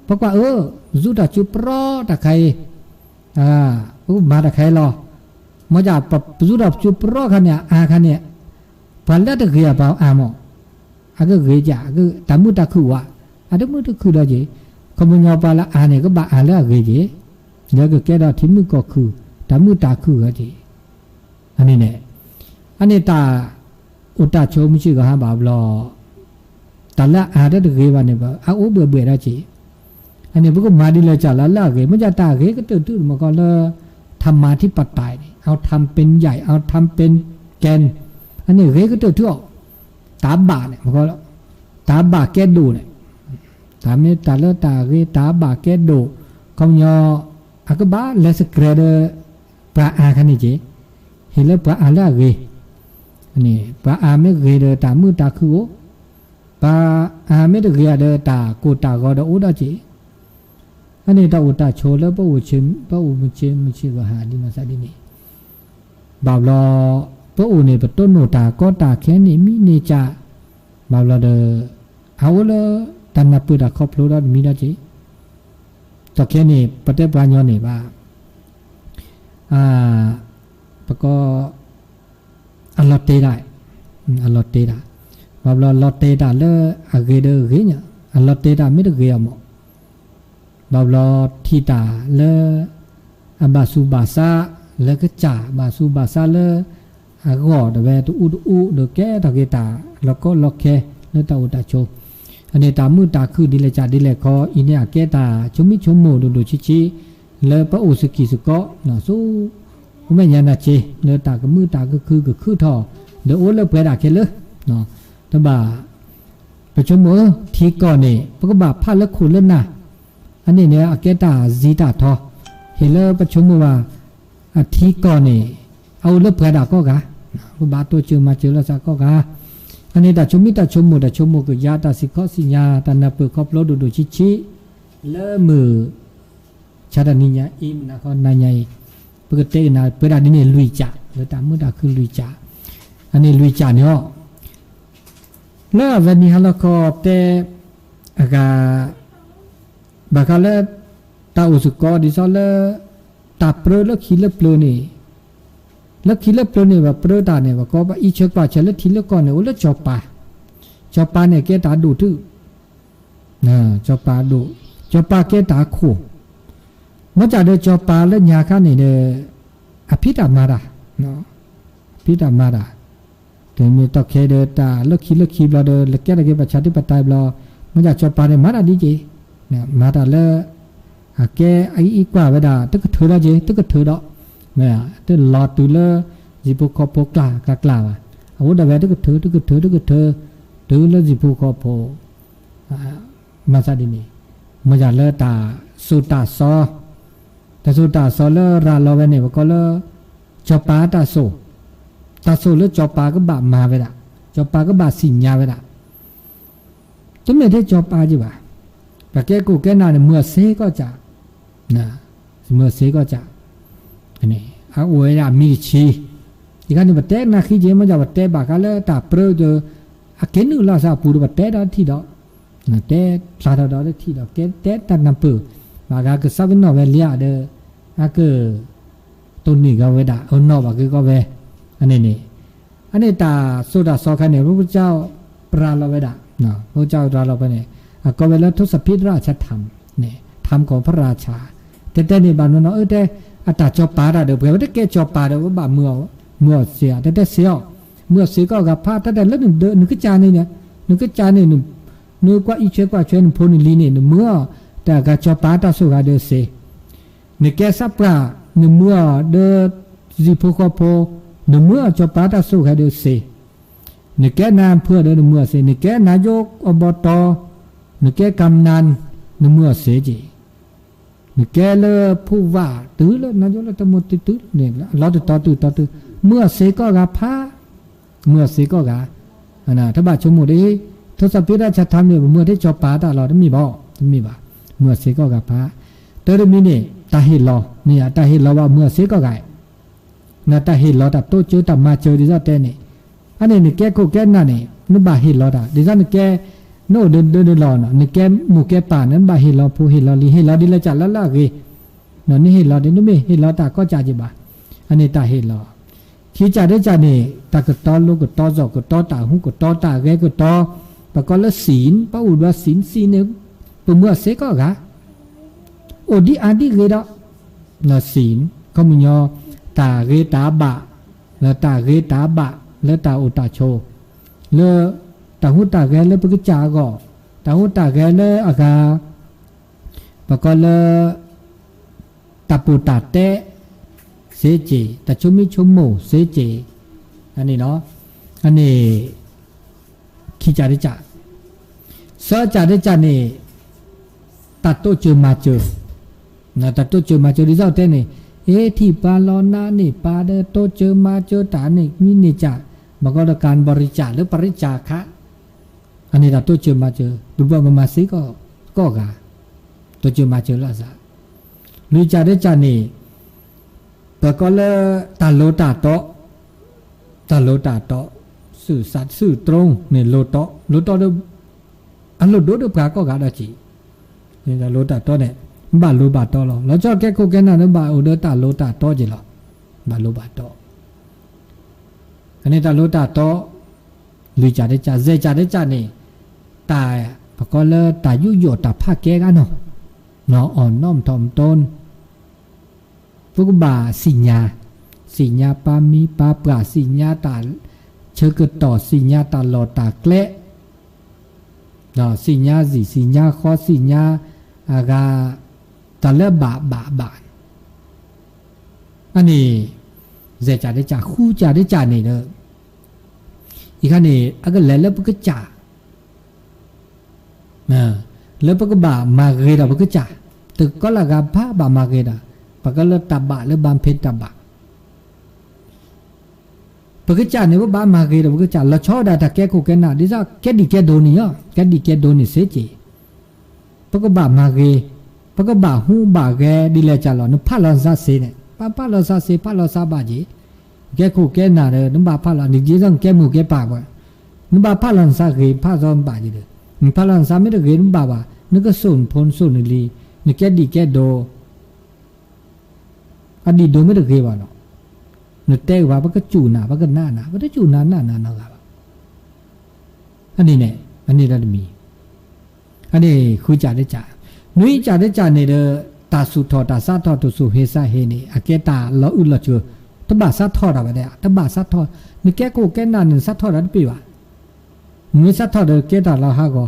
เพราะว่าจุดจุดโปรตะไคมาตะไครอมาจากจุดจุดโปรขันเนี่ยขันเนี่ยพันแล้วตะเกียบบ่าวหมอก็เกจ่าก็ตามุตะคือว่าตามุตะคือได้จีคำยอปาละเนี่ยก็บะแล้วเกจีแล้วก็แกได้ทิ้งมือก็คือตามุตะคือก็จีอันนี้เนี่ยอันนี้ตาอุตตะโชมิชิก็หาบาบลอตาละได้ตะเกียบเนี่ยบ่อุเบื่อได้จีอันนี้พวกมาดีเลยจ่าละเกมันจะตาเกก็ตื่นมาก็เลยธรรมาธิปไตยเอาทำเป็นใหญ่เอาทำเป็นแกนอันนี้เกก็ตื่นตาบาเนี่ยมันก็ตาบาแกดูเนี่ยตาเมตาเลตาเกตาบาแกดูคำยออักบ้าเลสเกรเดปลาอาคันนี้เจเห็นแล้วปลาอาละเกอันนี้ปลาอาไม่เกเดตามือตาคือปลาอาไม่เกเดตากูตาก็เดอุดาเจอันนี้ตาอุตาโชแล้วปะอุชิมมุชิก็หาดีมาซาดีนี่บาบลอปะอุเนี่ยปะต้นโนตาก็ตาแค่นี้มีเนจาบาบลอเดเอาเลยตานาปุดาครอบครัวมีได้จีตอแค่นี้ปะเตปลาญอนี่ว่าปะก็อัลลอเตได้บาบลอลอเตได้เลยอะเกเดเกเนี่ยอัลลอเตได้ไม่ได้เกยมบาบลอทีตาเลอบาสูบาซาเลก็จ่าบาสูบาซาเลก็เดเวตุอูเดแกตะเกตาแล้วก็ล็อกแคเลตาอุตาโชอันนี้ตามือตาคือดีเลยจ่าดีเลยคออินเนี่ยแกตาชมิชมโมดูชิเลปะอุสกิสก็นะสู้ไม่ยันนะเจเลตาก็มือตาก็คือท่อเดโอเลเปดาเคเลเนาะแต่บ่าไปชมโมทีก่อนนี่ปก็บ่าพาละคุณเล่นน่ะอันนี้เนี่ยอาเกตาซีตาทอเห็นแล้วประชุมว่าทีก่อนนี่เอาเลือกเพื่อดาก็กะบาตัวเจอมาเจอแล้วสักก็กะอันนี้ตาชมมุก็ยาตาสิข้อสิญาตานาเปิดครอบโลดูชิเลื่อมือชาดานิญาอิมนะก็นายใหญ่ปกตินะเปิดอันนี้ลุยจ่าแล้วตามือตาคือลุยจ่าอันนี้ลุยจ่าเนี่ยแล้ววันนี้เราก็แต่กาบางครั้งตาอุสกอดิซอลตาเปรแล้วขี้เล็บเปลือยนี่แล้วขี้เล็บเปลือยนี่ว่าเปลือยตาเนี่ยว่าก็ว่าอีเชือกว่าเชือกขี้เล็บก่อนเนี่ยโอ้แล้วจอบปาเนี่ยแกตาดูทึจอบปาแกตาขู่มาจากเดจอบปาแล้วยาข้านี่เนี่ยอภิธามาดาเนาะพิธามาดาถึงมีตอกเคเดตาแล้วขี้บลาเดแล้วแกได้เก็บประชาธิปไตยบลามาจากจอบปาเนี่ยมาดาดีเจเนี่ยมาดาแล้วแกไอ้อีกว่าเวลาตึกเธอละเจตึกเธอดอกเนี่ยตึกหลอดตัวละจีบุกคอโปกล้าว่ะเอาแต่เวลาตึกเธอตัวละจีบุกคอโปมาซาดินีมาจากแล้วตาสุตาซอแต่สุตาซอแล้วราลอเวเนี่ยก็แล้ว จอปาตาโซแล้วจอปาก็บามาไปละจอปาก็บาสิญญาไปละจะไม่ได้จอปาจีบ่าแต่แกกูแกน่าเนี่ยเมื่อเสก็จะนะเมื่อเสก็จะอันนี้อาอวยละมีชีอีกอันนึงบัดเตนะขี้เจมันจะบัดเตบากาเลตาเปรอเจออาเกนุลาซาปูบัดเตดอที่ดอกนะเตซาดอที่ดอกเกเตตันนับเปบากาก็ซับนอเวเลียเดอาก็ตุนี่ก็เวดาเอานอบาก็เวอันนี้ตาสุดาสอคันเนี่ยพระพุทธเจ้าปราลเวดานะพระเจ้าปราลไปเนี่ยก็เวลาทศพิธราชธรรมเนี่ยธรรมของพระราชาแต่นี่บางคนแต่อัตตาจอปาเดี๋ยวเผื่อว่าแกจอปาเดี๋ยวว่าบ่าเมื่อเสียแต่เสียเมื่อเสียก็กับพาแต่แล้วนึกก็จานเนี่ยนึกก็จานเนี่ยนึกว่าอีเชื่อกว่าเชื่อนึกพูนลีเนี่ยเมื่อแต่กับจอปาตาสุกาเดือเสียนึกแกสับปะนึกเมื่อเดือจีพูกพอนึกเมื่อจอปาตาสุกาเดือเสียนึกแกนามเพื่อเดือนึกเมื่อเสียนึกแกนายกอบตนึกแกกำนันนึกเมื่อเสียจีนึกแกเลยผู้ว่าตื้อเลยนายกเลยตมุติตื้อเนี่ยเราจะต่อตื้อเมื่อเสก็กับพระเมื่อเสก็กับนะถ้าบาชมุดีทศพิราชธรรมเนี่ยเมื่อที่จอปาตาเราต้องมีบ่เมื่อเสก็กับพระเตอร์มีเนี่ยตาเห็นเราเนี่ยตาเห็นเราว่าเมื่อเสก็กับนะตาเห็นเราแต่โตเจอแต่มาเจอดิจ้าเต้เนี่ยอันนี้เนี่ยแกโคแกนั่นเนี่ยนึกบ่าเห็นเราแต่ดิจ้าเนี่ยแกโน่เดินรอเนาะเนี่ยแกหมู่แกป่านั้นบ่าเห็นเราผู้เห็นเราลีเห็นเราดิละจัดละกี่เนาะนี่เห็นเราเดี๋ยวนู้นไม่เห็นเราตาก็จ่าจีบ่าอันนี้ตาเห็นเราขี้จ่าได้จ่าเนี่ยตากตอลูกตอจอกตอตาหูกตอตาแกกตอปะก็ละศีลป้าอุดว่าศีลเนี่ยปุ่มเมื่อเสก็กะโอดีอาดีเกดละศีลก็มียอตาเกตาบะแล้วตาเกตาบะแล้วตาอุตาโชแล้วตาหูตาแกแล้วปะก็จ่าก็ตาหูตาแกแล้วอากาปะก็ละตาปูตาเตเสจีแต่ชุมิชุมโมเสจีอันนี้เนาะอันนี้ขี้จ่าได้จ่าเสือจ่าได้จ่านี่ตัดโตเจอมาเจอนะตัดโตเจอมาเจอที่เจ้าเต้นี่ที่ปาลอนานี่ปาเดโตเจอมาเจอตานี่มีนี่จ่ามันก็เป็นการบริจาคหรือปริจาคะอันนี้ตัดโตเจอมาเจอดูว่ามาสิก็กะโตเจอมาเจอละซะหรือจ่าได้จ่านี่ปะก็เลยตาโลตาโตสื่อสัตย์สื่อตรงเนี่ยโลโตเดอันโลโดเดปากก็กาดจีเนี่ยโลตาโตเนี่ยบาโลบาโตหรอแล้วเจ้าแกโคแกน่ะเนี่ยบาโอเดตาโลตาโตจีหรอบาโลบาโตอันนี้ตาโลตาโตลุยจ่าได้จ่าเจจ่าได้จ่านี่ตายปะก็เลยตายุโยตาภาคแกกันเนาะอ่อนน้อมถ่อมตนพวกบาสิญญาปามีปาปราสิญญาตาเชื่อก็ต่อสิญญาตาหลอตาเกละเนาะสิญญาสิญญาข้อสิญญาอากาตาเล่บาอันนี้เจจ่าได้จ่าคู่จ่าได้จ่านี่เด้ออีกอันนี้อากาเล่ปก็จ่าแล้วปก็บามาเกดาปก็จ่าตึกก็ละกาพาบามาเกดาปก็ละตาบะแล้วบามเพตาบะปกติเนี่ยว่าบ้านมาเกย์ปกติละชอดาตะแกโคแกน่ะดิซ่าแกดิแกโดนี่อ่ะแกดิแกโดนี่เสจีปกติบ้านมาเกย์ปกติบ้านหูบ้าแกดิเลจ่าละนึกพาลาซาเสเนี่ยพาลาซาเสพาลาซาบาจีแกโคแกน่ะเนี่ยนึกบ้าพาลานึกจีซังแกมูแกป่าวะนึกบ้าพาลาซาเกย์พาซอมบาจีเลยนึกพาลาซาไม่ได้เกย์นึกบ้าวะนึกก็ส่งพนส่งนี่ลีนึกแกดิแกโดอดีโดไม่ได้เกย์วะเนาะนึกเตะว่าปะก็จูน่ะปะก็น่าปะก็จูน่าครับอันนี้เนี่ยอันนี้เรามีอันนี้คุยจ่าได้จ่านุ้ยจ่าได้จ่าเนี่ยเด้อตาสุทอตาซาทอตุสุเฮซาเฮนี่อาเกตาละอุละจูตบะซาทอดอะไรตบะซาทอนึกแกโกแกน่านึกซาทอดอะไรปีวะนึกซาทอดเด้อเกตาละฮะก็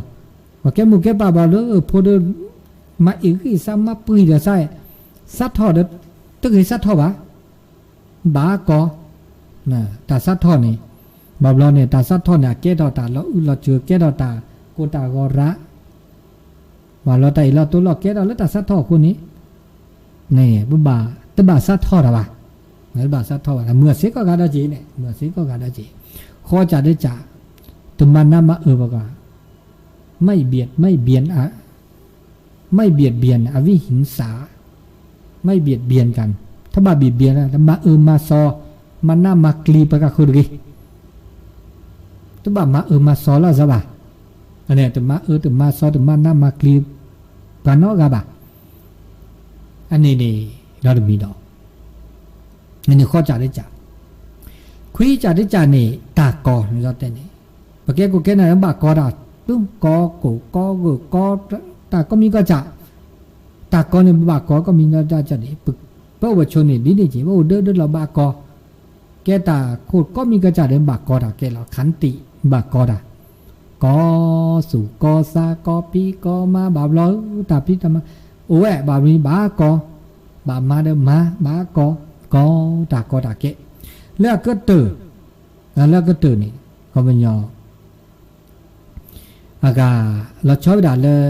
ว่าแกมุแกปะบาเลยพอเด้อมาอีกอีสามมาปุยเด้อใส่ซาทอดเด้อตึกให้ซาทอดวะบาก็นะตาสัตทอนี่บาบลอเนี่ยตาสัตทอเนี่ยเกดอตาละอุละเจอเกดอตาโกตากอระว่าเราไตเราตัวเราเกดอแล้วตาสัตทอคนนี้นี่บุบาตบะสัตทอดะวะ งั้นบาสัททว่าเมื่อเสก็กาดจีเนี่ยเมื่อเสก็กาดจีขอจะได้จ่าตุมานามาบกาไม่เบียดไม่เบียนอะไม่เบียดเบียนอวิหิงสาไม่เบียดเบียนกันถ้ามาเบียดเบียนนะมามาซอมานามาคลีปะกะคือกี่ถ้ามามาซอแล้วซะบ่าอันนี้แต่มาซอแต่มานามาคลีปะเนาะกะบ่าอันนี้นี่เราดูมีดอกอันนี้ข้อจ่าได้จ่าคุยจ่าได้จ่านี่ตากอนี่เราแต่นี่ปะแกกูแกน่ะบากอดาตุ้งกอกูกอกูกอตาก็มีก็จ่าตากอนี่บากอก็มีก็จ่านี่ปึกเพราะว่าชนนี่ดีนี่จีว่าเด้อเราบากอแกตาโคตรก็มีก็จ่าเดินบากอดาแกเราขันติบากอดากอสู่กอซากอปีกอมาบาบลอตาพี่ตามาโอ้ยบามีบากอบามาเดมาบากอกอตากอตาเกะแล้วก็ตื่นแล้วก็ตื่นนี่ก็เป็นยออากาเราชอบด่าเลย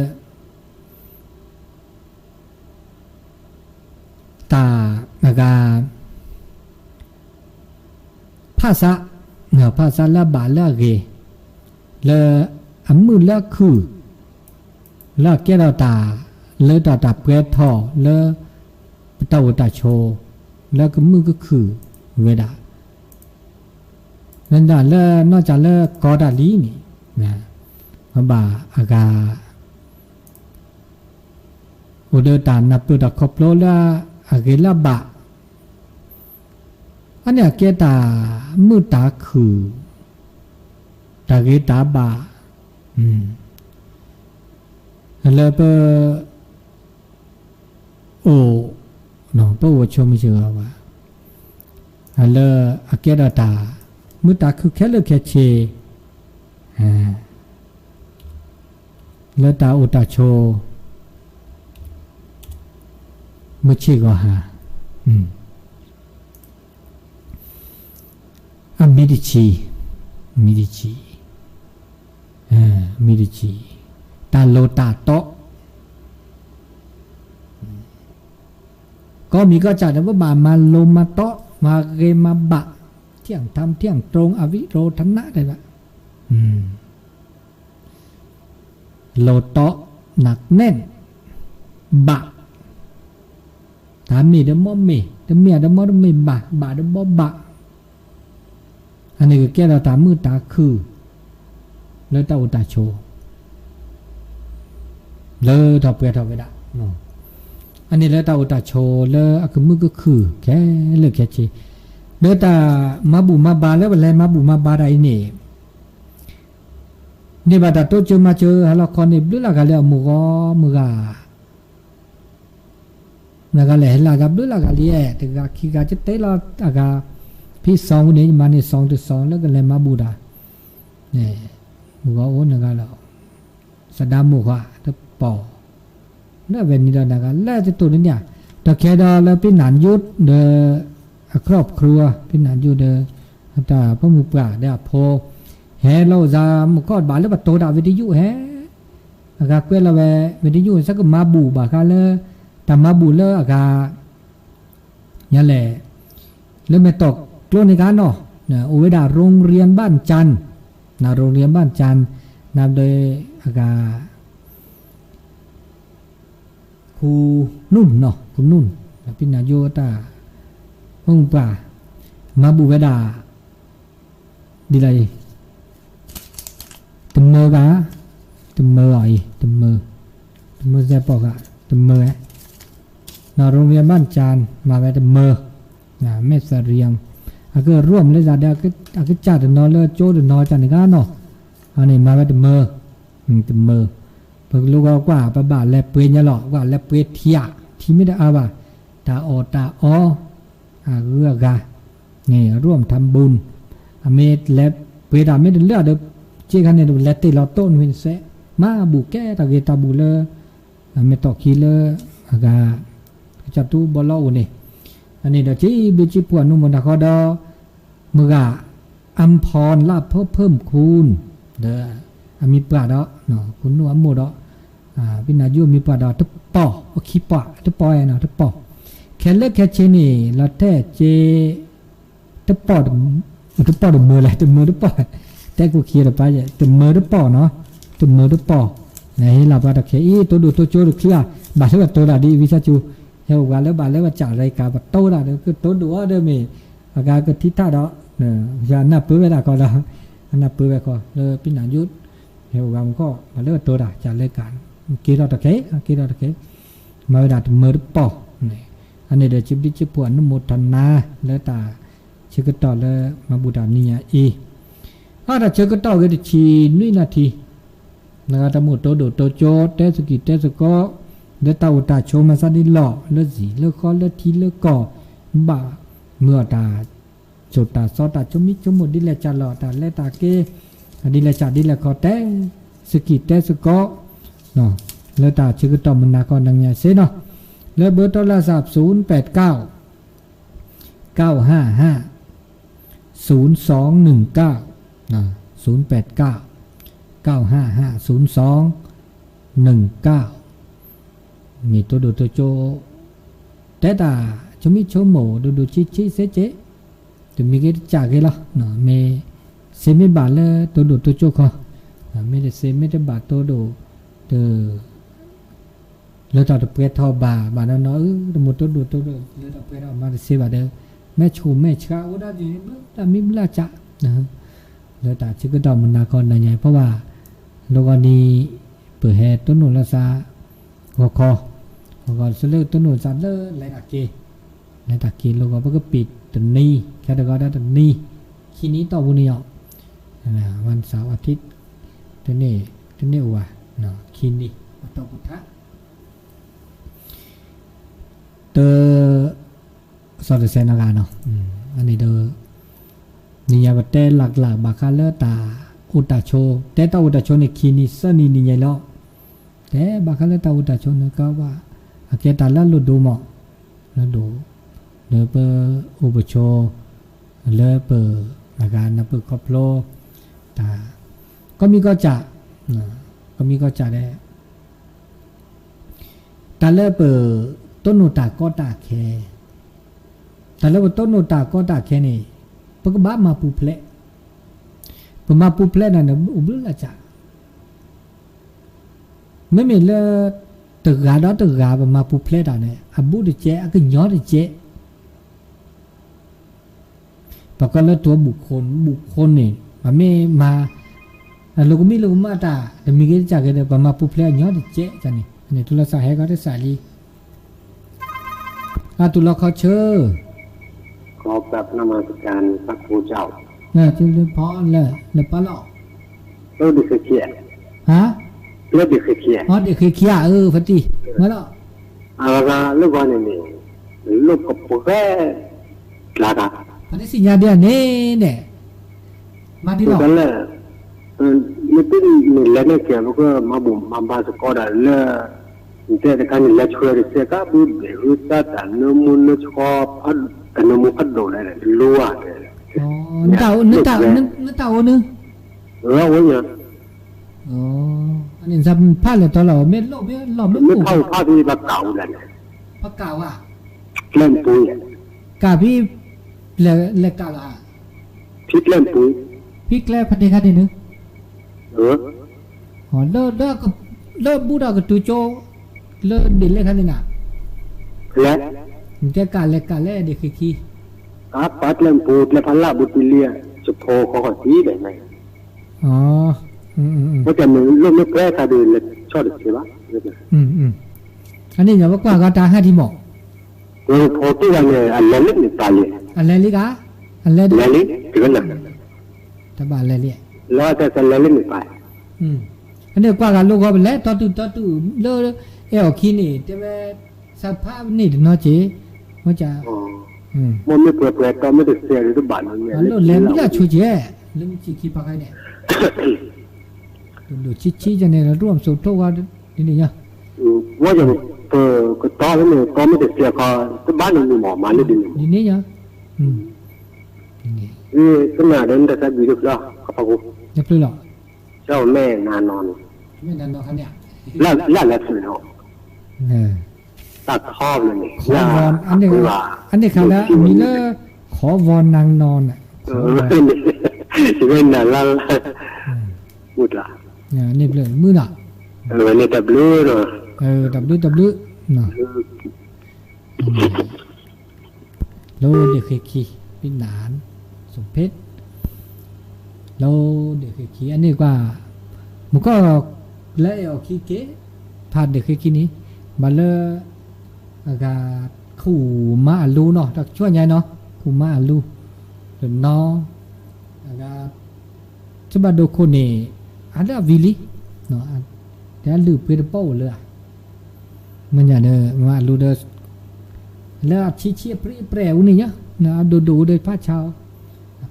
ตาอากาภาษาเนี่ยภาษาละบาละเกเลยอัมมือละคือละแกเราตาเลยตาเปรตท่อเลยตาอุตาโชแล้วก็มือก็คือเวดานั่นด่าเลยนอกจากเลยกอดาลีนี่นะบ่าอากาอุเดตานับตัวตะคบโลละอาเกละบะอันเนี้ยเกตามือตาคือตาเกตาบะแล้วเปโอเนาะเปโอชมไม่เชื่อว่าแล้วอาเกตามือตาคือแค่เลยแค่เชแล้วตาอุตาโชมือเชก็หามิดิชีมิดิชีตาโลตาโตก็มีก็จัดว่าบามาโลมาโตมาเกมาบะเที่ยงทำเที่ยงตรงอวิโรธนะได้ละโลโตหนักแน่นบะถามมีเดมอมีเดมีเดมอมีบะเดมอบะอันนี้ก็แก้เราตามือตาคือแล้วตาอุตาโชเลยทอเปทอเวดะอันนี้แล้วตาอุตาโชเลยอะคือมือก็คือแค่เลยแค่ชีแล้วตามาบุมาบาแล้วอะไรมาบุมาบาได้นี่นี่บาดาโตเจอมาเจอฮัลโหลคอนนี่บลากาเลยมือกาแล้วก็เลยลากาบลากาเลยแต่ก็ขี้กาจะเตะเราอากาพี่สองคนนี้มาเนี่ย2:2แล้วก็เลยมาบูดาเนี่ยมือกาโอ้นกาเราสดามุกะตะปอเนี่ยเวนิดานกาแล้วจะตัวนี้เนี่ยตะแคดาแล้วพี่หนานยุดเดอครอบครัวพี่หนานยุดเดอตาพระมุปราเดอโพเฮเราจะมุกอดบาแล้วก็โตดาวิทยุเฮอากาเกวละเววิทยุสักมาบูบาคาเลตามาบูเลอากาเนี่ยแหละแล้วไม่ตกกลัวในการเนาะโอเวดาโรงเรียนบ้านจันนะโรงเรียนบ้านจันนำโดยอากาครูนุ่นเนาะคุณนุ่นพินาโยตาพงป่ามาบูเวดาดีเลยตึมเมอกะตึมเมอไอตึมเมอเซปอกะตึมเมอนะโรงเรียนบ้านจันมาเวตึมเมอนะเมสเรียงอาก็ร่วมเลยจ้ะเด็กอาก็จัดนอเลยโจ้นอจันนี่กันเนาะอันนี้มาเวตึมเมอเพิ่งลูกเอากว่าปะบาแลเปยเนี่ยหรอกว่าแลเปยเทียที่ไม่ได้เอาว่าตาอเรือกะนี่ร่วมทำบุญอเมตแลเปยดาไม่ได้เลือดเด้อเจ้ากันเนี่ยแลติเราต้นวินเสมาบุแก่ตะเกตาบุเลอเมตอคีเลอากาจัตุบลอนี่อันนี้เดี๋ยวจีบิจิปวนุมนาคอดอมือกะอัมพรลาภเพิ่มคูณเด้อมีปลาดอกเนาะคุณนัวโมดอกพินายุมีปลาดอกทุปปอโอคิปะทุปปอยเนาะทุปปอแค ค่เล็กแค่เชนี่ละแท้เจตะปอดตะปอดมืออะไรตะมือตะปอดแต่กูเขียนไปตะมือตะปอเนาะตะมือตะปอไหนเราว่าตะเขียอีตัวดูตัวโจดูเคลียบาดแล้วตัวละดีวิชาจูเฮาว่าแล้วบาดแล้วว่าจ่ารายการบ่โตละคือตัวดูเด้อเมอากาก็ทิศท่าดอกอย่านับปื้อไว้ละก็ละนับปื้อไว้ก็เลยพี่นายุทธเฮาว่ามันก็บาดแล้วตัวละจ่ารายการกี่เราตะเขียกี่เราตะเขียมาดาตะมือตะปอนี่อันนี้เดี๋ยวจิบดิจิปวดนุโมทนาแล้วตาเชกต่อแล้วมาบูดานี่อีถ้าเชกต่อก็จะชีนุ่ยนาทีนะครับทั้งหมดโตโจเตสกิเตสก็เดตาอุตาโชมาซาดิหล่อเลือสีเลือข้อเลือทีเลือก่อบ่าเมื่อตาจุดตาซอตาจมิจมุดดิเลจาหล่อตาเลตาเกดิเลจาดิเลคอเตสกิเตสก็เนาะเลือตาเชกต่อมันนาก็นังยาเซเนาะเลเบอร์โทรศัพท์089 955 0219นะ089 955 0219มีตัวดูตัวโจแต่ตาจะมีโชโมดูชิเสเจจะมีกี่จากกี่ละเนาะเมเซมิบาเลตัวดูตัวโจเขาไม่ได้เซมิได้บาตัวดูแล้วตอนเปิดท่อบานั้นเนาะหมดตัวดูแล้วตอนเปิดออกมาเสียบาเด้อแม่ชูแม่ช้าอุดาจีแต่มีเวลาจะนะแล้วตาชิกดอมมันนาคอนได้ไงเพราะว่าโลกนี้เปิดแห่ต้นหนุนละซาหัวคอสเลือต้นหนุนซาเลอไรตะกีโลกก็ปิดตันนี้แค่ตะกอได้ตันนี้ทีนี้ต่อบุญยอนะวันเสาร์อาทิตย์ตันนี้ว่ะเนาะคีนี้ต่อพุทธะเตอสอดเซนากาเนาะอันนี้เดอนิยาบัตเตหลักบาคาเลตาอุตาโชแต่ตาอุตาโชนี่คีนิสนี่นิยาแล้วแต่บาคาเลตาอุตาโชนี่ก็ว่าอาเกตาละลุดูหมอละดูเลเปอุปโชเลเปอาการนับคอปโลตาก็มีก็จะได้ตาเลเปต้นโนตาก็ตาแคแต่แล้วต้นโนตาก็ตาแคนี่ปกบ้ามาปูเพลมาปูเพลนั่นอุบลละจ้ะไม่มีเลยตึกกามาปูเพลด่าเนี่ยอาบุดเจก็ย้อนเจปกติแล้วตัวบุคคลนี่มันไม่มาลูกมาตาแต่มีกี่จากเดี๋ยวมาปูเพลย้อนเจจ้ะนี่ตุลาสาเหก็ได้สาลีตุลาเขาเชื่อขอแบบนมัสการพระครูเจ้าเนี่ยจึงเรียนพอเลยปะหรอเราเด็กเขียฮะเราเด็กเขียเด็กเขียฟันตีมาแล้วลูกวันนี้ลูกกับพวกแกลาดาฟันที่สิญญาเดียเนี่ยมาที่หรอกันเลยไม่ติดนี่เล่นเกี่ยวกับมาบุ๋มมาบ้านสกอดเลยแต่การเล่นช่วยเสียกับบุ๋มเรื่องแต่น้ำมันชอบน้ำมันโดนอะไรรัวนึกเต่านึงวันนี้อันนี้จำผ้าเลยตลอดไม่หลบไม่เข้าผ้าที่ปากเก่าเลยปากเก่าอ่ะเล่นปุ้ยกาพี่เล็กกาละพิกเล่นปุ้ยพิกเล่พันธุ์กันดินึกเลิกบูดากับตูโจเลิกดิเล็กขันดิน่ะแล้วจะกาเล็กเด็กขี้ปัดเล่นปุ้ยเล่นพันละบุตรเลี้ยจะโผล่เขาที่ไหนไหมเพราะแต่มึงลูกไม่แพ้ตาดูเลยชอบใช่ปะอันนี้อย่าว่ากว่าก็ตาห้าที่หมอกโผล่ที่วันเนี่ยอันเล็กนี่ตายเลยอันเล็กอ่ะอันเล็กถึงนั่นตาบ้านเล็กแล้วแต่เล็กนี่ตายอันนี้กว่ากันลูกเขาเป็นเล็กต่อตู้เลิกขี้นี่แต่ว่าสภาพนี่เนาะเจ๊มันจะมันไม่เปิดก็ไม่ได้เสียหรือบ้านมันเนี่ยแล้วเล่นไม่ได้ช่วยเจ๊เล่นจีขี้ปากไอ้เนี่ยดูชี้จะเนี่ยร่วมสุดทุกวันนี่เนี่ยว่าอย่างก็ต่อแล้วเนี่ยก็ไม่ได้เสียก็บ้านมันมีหมอมาเลยดินี่เนี่ยขนาดนั้นแต่ถ้าดีก็แล้วครับผมจะปลื้มหรอเจ้าแม่นานอนแม่นานอนครับเนี่ยแล้วสุดเนาะ ตัดครอบเลยนี่ ขอวอนอันนี้ค่ะแล้วมีเลขอวอนนางนอนอ่ะจะเป็นนั่นละพูดละนี่เลยมือน่ะวันนี้ดับลูเนาะดับลูเนาะโลเด็กขี้พินานสมเพชรโลเด็กขี้อันนี้กว่ามันก็แล้วเอาขี้เก๋พาเด็กขี้นี้มาเลอากาขู่มาอาลูเนาะช่วยไงเนาะขู่มาอาลูเดี๋ยวน้องอากาจะมาดูคนนี้อันนี้วิลิเนาะเดี๋ยวลืมไปเป้าเลยมันอย่างเนี้ยมาลูเดอแล้วชี้ปรีแปรวนี่เนาะนะดูโดยพระชาว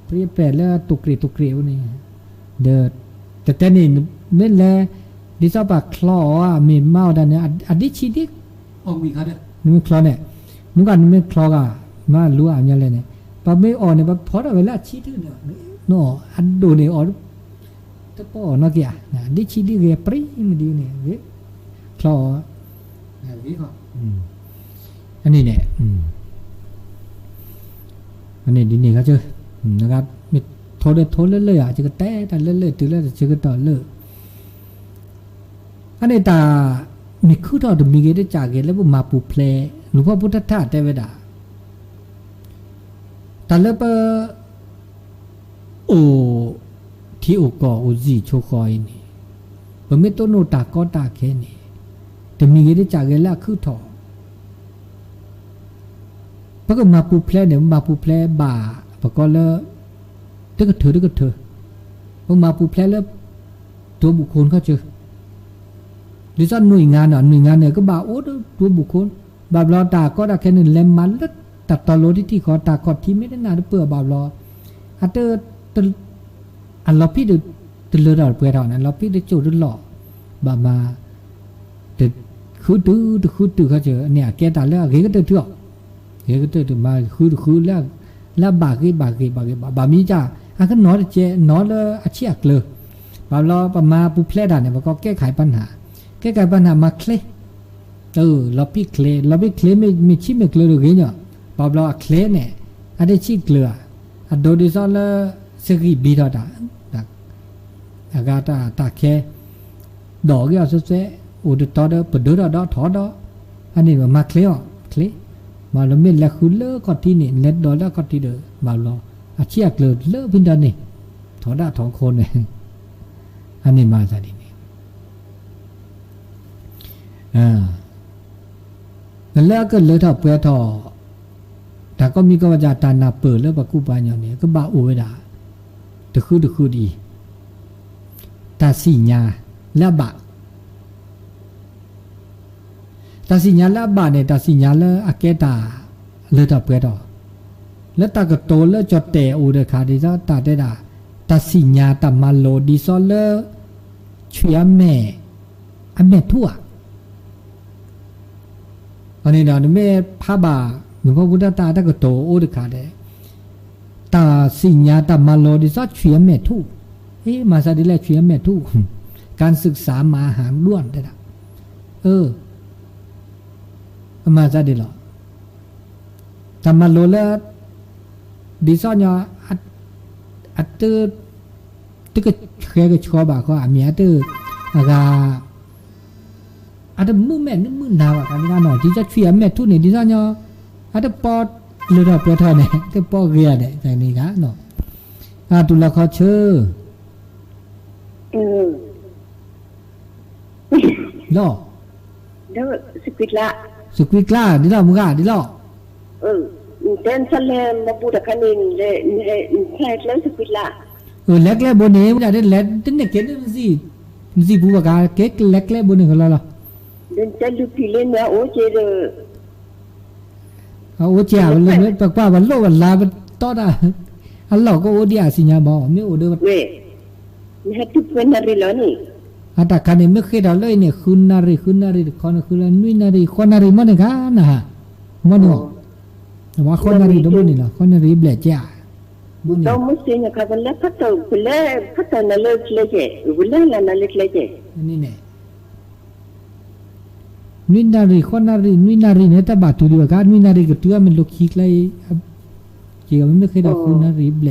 ปรีแปรแล้วตุกรีวนี่เด้อแต่นี่ไม่แลดิซาบะคลอมีเมาดันเนี่ยอดิชิดิออกมีเขาเด้อนี่คลอเนี่ยมึงกันไม่คลอกะมารู้อ่ะเนี่ยเลยเนี่ยปะไม่ออกเนี่ยปะพอเวลาชี้ดื้อเนี่ยเนาะอันดูเนี่ยออกตะปอนักยานะดิชิดิเกปรีมันดีเนี่ยเว้ยคลอเว้ยก็อันนี้เนี่ยอันนี้ดีเนี่ยก็เจอนะครับมีโทรเลยอ่ะจะก็แต่เลยตื่นแล้วจะก็ต่อเลยอันนี้ตามีคู่ต่อมีเกได้จากเกแล้วมาปูเพลหลวงพ่อพุทธทาสได้เวลาแต่แล้วปะโอที่โอกอจีโชคอยนี่ปะไม่ต้นโนตาก็ตาแค่นี้แต่มีเกได้จากเกแล้วคู่ต่อปะก็มาปูเพลเนี่ยมาปูเพลบ่าปะก็แล้วเด็กก็เถอะพอมาปูเพลแล้วตัวบุคคลเขาเจอหรือว่าหน่วยงานเนี่ยก็บ่าโอ้ตัวบุคคลบาบลอตาก็ได้แค่นั้นแลมมันแล้วตัดตอโลที่ขอตากอดที่ไม่ได้นาเปื่อบาบลออันเตออันเราพี่ดูตเลือดเปื่อเรานั้นเราพี่ได้โจดหล่อบามาแต่คือตื้อเขาเจอเนี่ยแกตาแล้วเกก็ตื้อเถอะเกก็ตื้อมาคือแล้วบากีบามีจ้าอันก็นอเจนอแล้วอาชีพเลยบาบลอประมาปุเพลดาเนี่ยมันก็แก้ไขปัญหามาเคลเราพี่เคลไม่ชิไม่เคลหรือไงเนี่ยบาบลอเคลเนี่ยอันนี้ชิเคลอันโดดิซอลสกีบีดอดาอากาตาแค่ดอกก็สุดเสียอุดต่อเด้อปดเด้อดอถอดออันนี้มาเคลมาเราไม่ละคุณเลิกก็ที่นี่เล็ดดอแล้วก็ที่เด้อบาบลออาชีพเคลเลิกพินดานี่ถอดถอนคนเนี่ยอันนี้มาซะดินั่นแล้วก็เลยถ้าเปทอแต่ก็มีก็ว่าจะตานาเปิดแล้วบากูปานอย่างนี้ก็บาโอเวดาตะคือดีตาสิญาและบะตาสิญาและบะเนี่ยตาสิญาและอาเกตาเลยถ้าเปทอแล้วตาก็โตแล้วจอเตโอเดคาดิซาตาได้ดาตาสิญาตามาโลดิซอลเลช่วยแม่อันแม่ทั่วอันนี้เราเนี่ยพระบาหลวงพ่อพุทธตาตะก็โตโอเดคาเดตาสิญญาตามาโลดิซอช่วยแม่ทั่วมาซาดิแลช่วยแม่ทั่วการศึกษามาหารล้วนได้ละมาซาดิหรอตามาโลแล้วดิซอเนี่ยอัตเตอร์ตึกเคยก็ชอบบ่าก็อามีอัตเตอร์อากาada mumen nawa kan no di ja chue me tu ni di sa nyo ada pot lu da pya tho ne te pot ge ya de sai ni ga no a tu la kho cheu no da squid la di la mu ga di lo den sale ma bu da kanin le sai le squid la lek le bo ne ja de le tin ne ke ni bu ga ke lek le bo ne ko la dan calu pilih na oje de oje a le pa ba lo la ba to da allo ko odia sinya ba me ode we ni hatu penari lo ni ata kane me khe da lo ni khunari khona khula nuinari khonari mo ne ga na mo no wa khonari do ni la khonari ble ja mo ni do musti nya ka la pata na le je bulla la na le je ni ne นุยนารีคนนารีนุยนารีเนี่ยแต่บาตุดีว่าการนุยนารีก็ตัวมันลูกคิกเลยเจียวมันไม่เคยได้คุณนารีเบล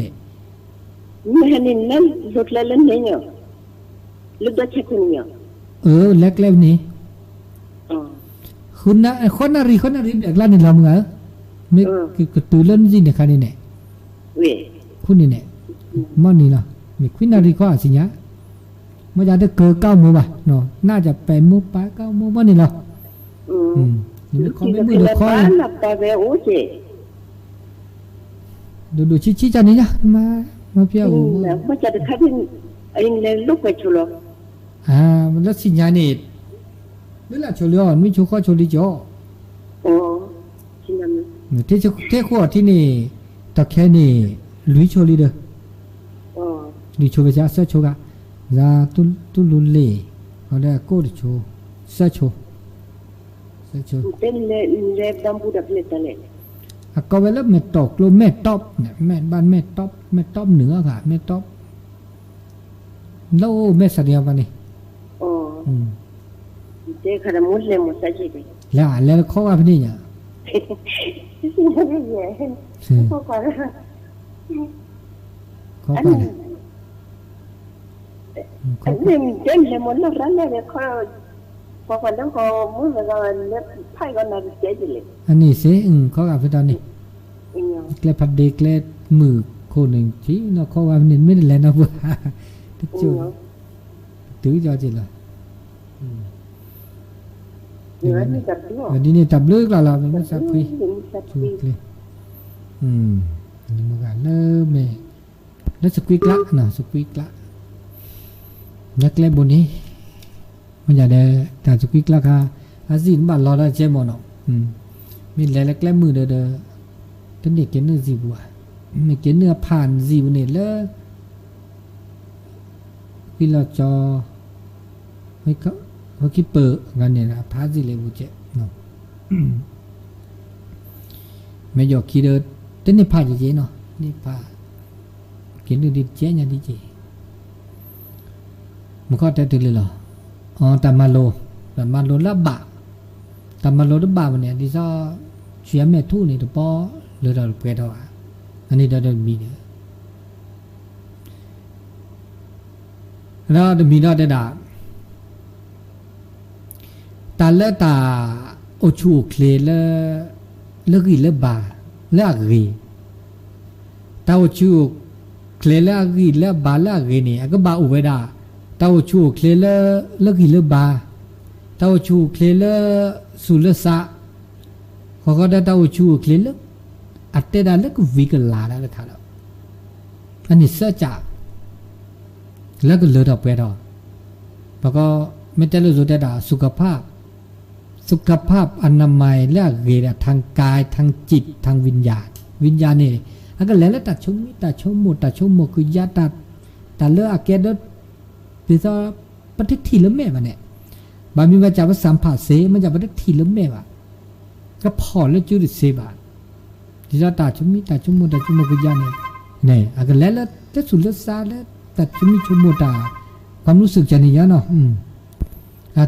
ไม่เห็นนั่นหลุดแล้วเนี่ยหลุดได้แค่คุณเนี่ยเล็กๆนี่คุณนะคนนารีเด็กล้านนี่ลำเหรอไม่ก็ตัวเล่นจริงเนี่ยคันนี้เนี่ยคุณนี่เนี่ยมันนี่ล่ะมีคุณนารีก็สิญญามันจะได้เกิด9 โมงป่ะเนาะน่าจะ8 โมงป่ะ9 โมงมันนี่ล่ะนี่เขาไม่มือเดือดคอยดูชี้จันนี่นะมาเพี้ยวมันจะได้แค่ที่ไอ้เนี่ยลุกไปชุลมันแล้วสิญญานี่นี่แหละชุลย้อนไม่ชุข้อชุลิจ่อสิญญาที่ข้อที่นี่ตะแค่นี่ลุยชุลิเด้อลุยชุไปจ้าเสื้อชุกะza tu lu le ho da ko de chu sa chu ten le bambu da pleta le a ko vela me tok lo me top ne me ban me top เหนือค่ะ me top แล้วme sa dia ba ni te khara musle mo sa ji la le kho ba ni nya ko kaนี่เด่นเลยมันแล้วนั่นเลยเขาพอวันนั้นเขามุ่งไปก็เล็บไพ่ก็น่าจะเจ๋งเลยอันนี้สิเขากับพี่ตอนนี้เกล็ดพัดเด็กเกล็ดมือคนหนึ่งที่เนาะเขาว่านี่ไม่ได้แล้วนะบัวที่จู่ตื้อจอจิเลยวันนี้นี่ตับเลือกแล้วมันไม่สับคุยชุกเลยนี่มันก็เริ่มเลยแล้วสควิกละนะสควิกละนักเล่นบนนี้มันจะได้แต่สควิกละค่ะอาศินบ้านเราได้เจ้าหมอนมีเล็กเล่นมือเด้อตั้งเด็กเกินเนื้อจีบัวไม่เกินเนื้อผ่านจีบเนี่ยเลยพี่เราจอไม่เขาคิดเปิดกันเนี่ยนะพาจีเลยบุเจ้เนาะไม่หยอกคิดเด้อตั้งนี่ผ่านจะเจ้เนาะนี่ผ่านกินเนื้อดิเจ้เนี่ยดิเจ้มันก็ได้ถึงเลยเหรอแต่มาโลละบะแต่มาโลละบะมันเนี่ยที่ซอเชียแม่ทู่นี่ตัวป้อเลยเราเปลี่ยนเอาอันนี้เรามีเนี่ยแล้วมีเราได้ด่าตาละตาโอชูเคลละกี่ละบะละกี่ตาโอชูเคลละกี่ละบะละกี่นี่ก็บะอุเวดาตาวชูเคลเลกี่เลบาตาวชูเคลเลสุลสะเขาก็ได้ตาวชูเคลเลอัตเตดาเลกวิกลาได้ท่าแล้วอันนี้เสียจากแล้วก็เลือดออกไปแล้วเพราะก็ไม่ได้รู้ได้ด่าสุขภาพอนามัยและเกิดทางกายทางจิตทางวิญญาณนี่อันก็แล้วตัดชมหมดคือยาตัดเลืออาเกดปีศาจปฏิทินแล้วแม่มันเนี่ยบางมีมาจากว่าสัมผัสเสมันจะปฏิทินแล้วแม่ว่ะก็พอแล้วจุดเสบาที่เราตาชุ่มหมดก็ยาเนี่ยอาก็แล้วแต่สุดแล้วซาแล้วแต่ชุ่มหมดความรู้สึกจะนี่ยะเนาะ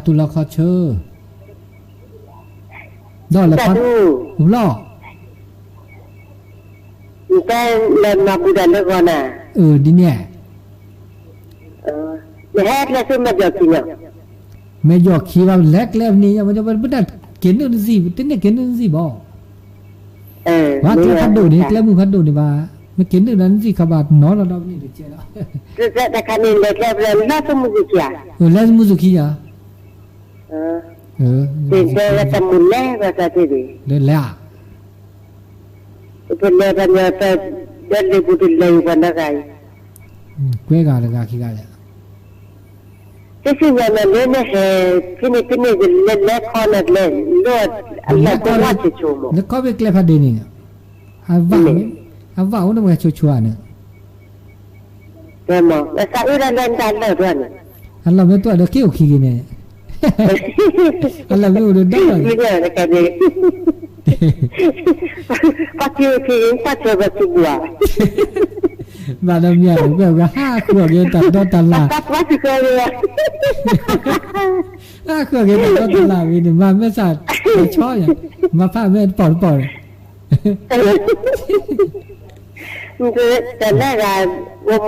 ตุลาคาเชอร์ดอลละพันหูล่อแต่เล่นมาบูดานแล้วก่อนน่ะดิเนี่ยแม่แล้วซึ่งมาจอดกินแม่จอดขี้ว่าเล็กแล้วนี่มันจะเป็นแบบเกินนึงสิติเนี่ยเกินนึงสิบ่ว่าแกพัดดูนี่แกมือพัดดูนี่ว่าไม่เกินนึงนั้นสิขับนอนแล้วนี่ดูเจ้าแต่คันนี้เล็กแล้วน่าสมุสิอ่ะแล้วมุสุกี้อ่ะเด็กแล้วทำมุนแล้วก็จะดีแล้วเป็นแล้วเนี่ยแต่เดินเลยบุตรเลยวันละไงเว้ยกันละขี้กันที่สิ่งนั้นเนี่ยนะฮะที่นี่เล็กๆคอนเล่นเลือดอะไรก็ว่าจะโชว์แล้วก็ไปเกลียพัดดีนี่อาว่าอุณหภูมิชัวร์เนี่ยแต่หมอแล้วสาวเล่นกันเลยด้วยเนี่ยอันเราไม่ตัวเด็กขี้ขี้กินเนี่ยอันเราไม่รู้ได้หรอกนี่เนี่ยกันเนี่ยปัจจุบันปัจจุบัน bà đồng nhà cũng kiểu cái ha khửa cái tật đó tật là quá thì cơ rồi ha khửa cái tật đó tật là vì mà mới sạch để cho nhỉ mà phải bên bỏ cái này là một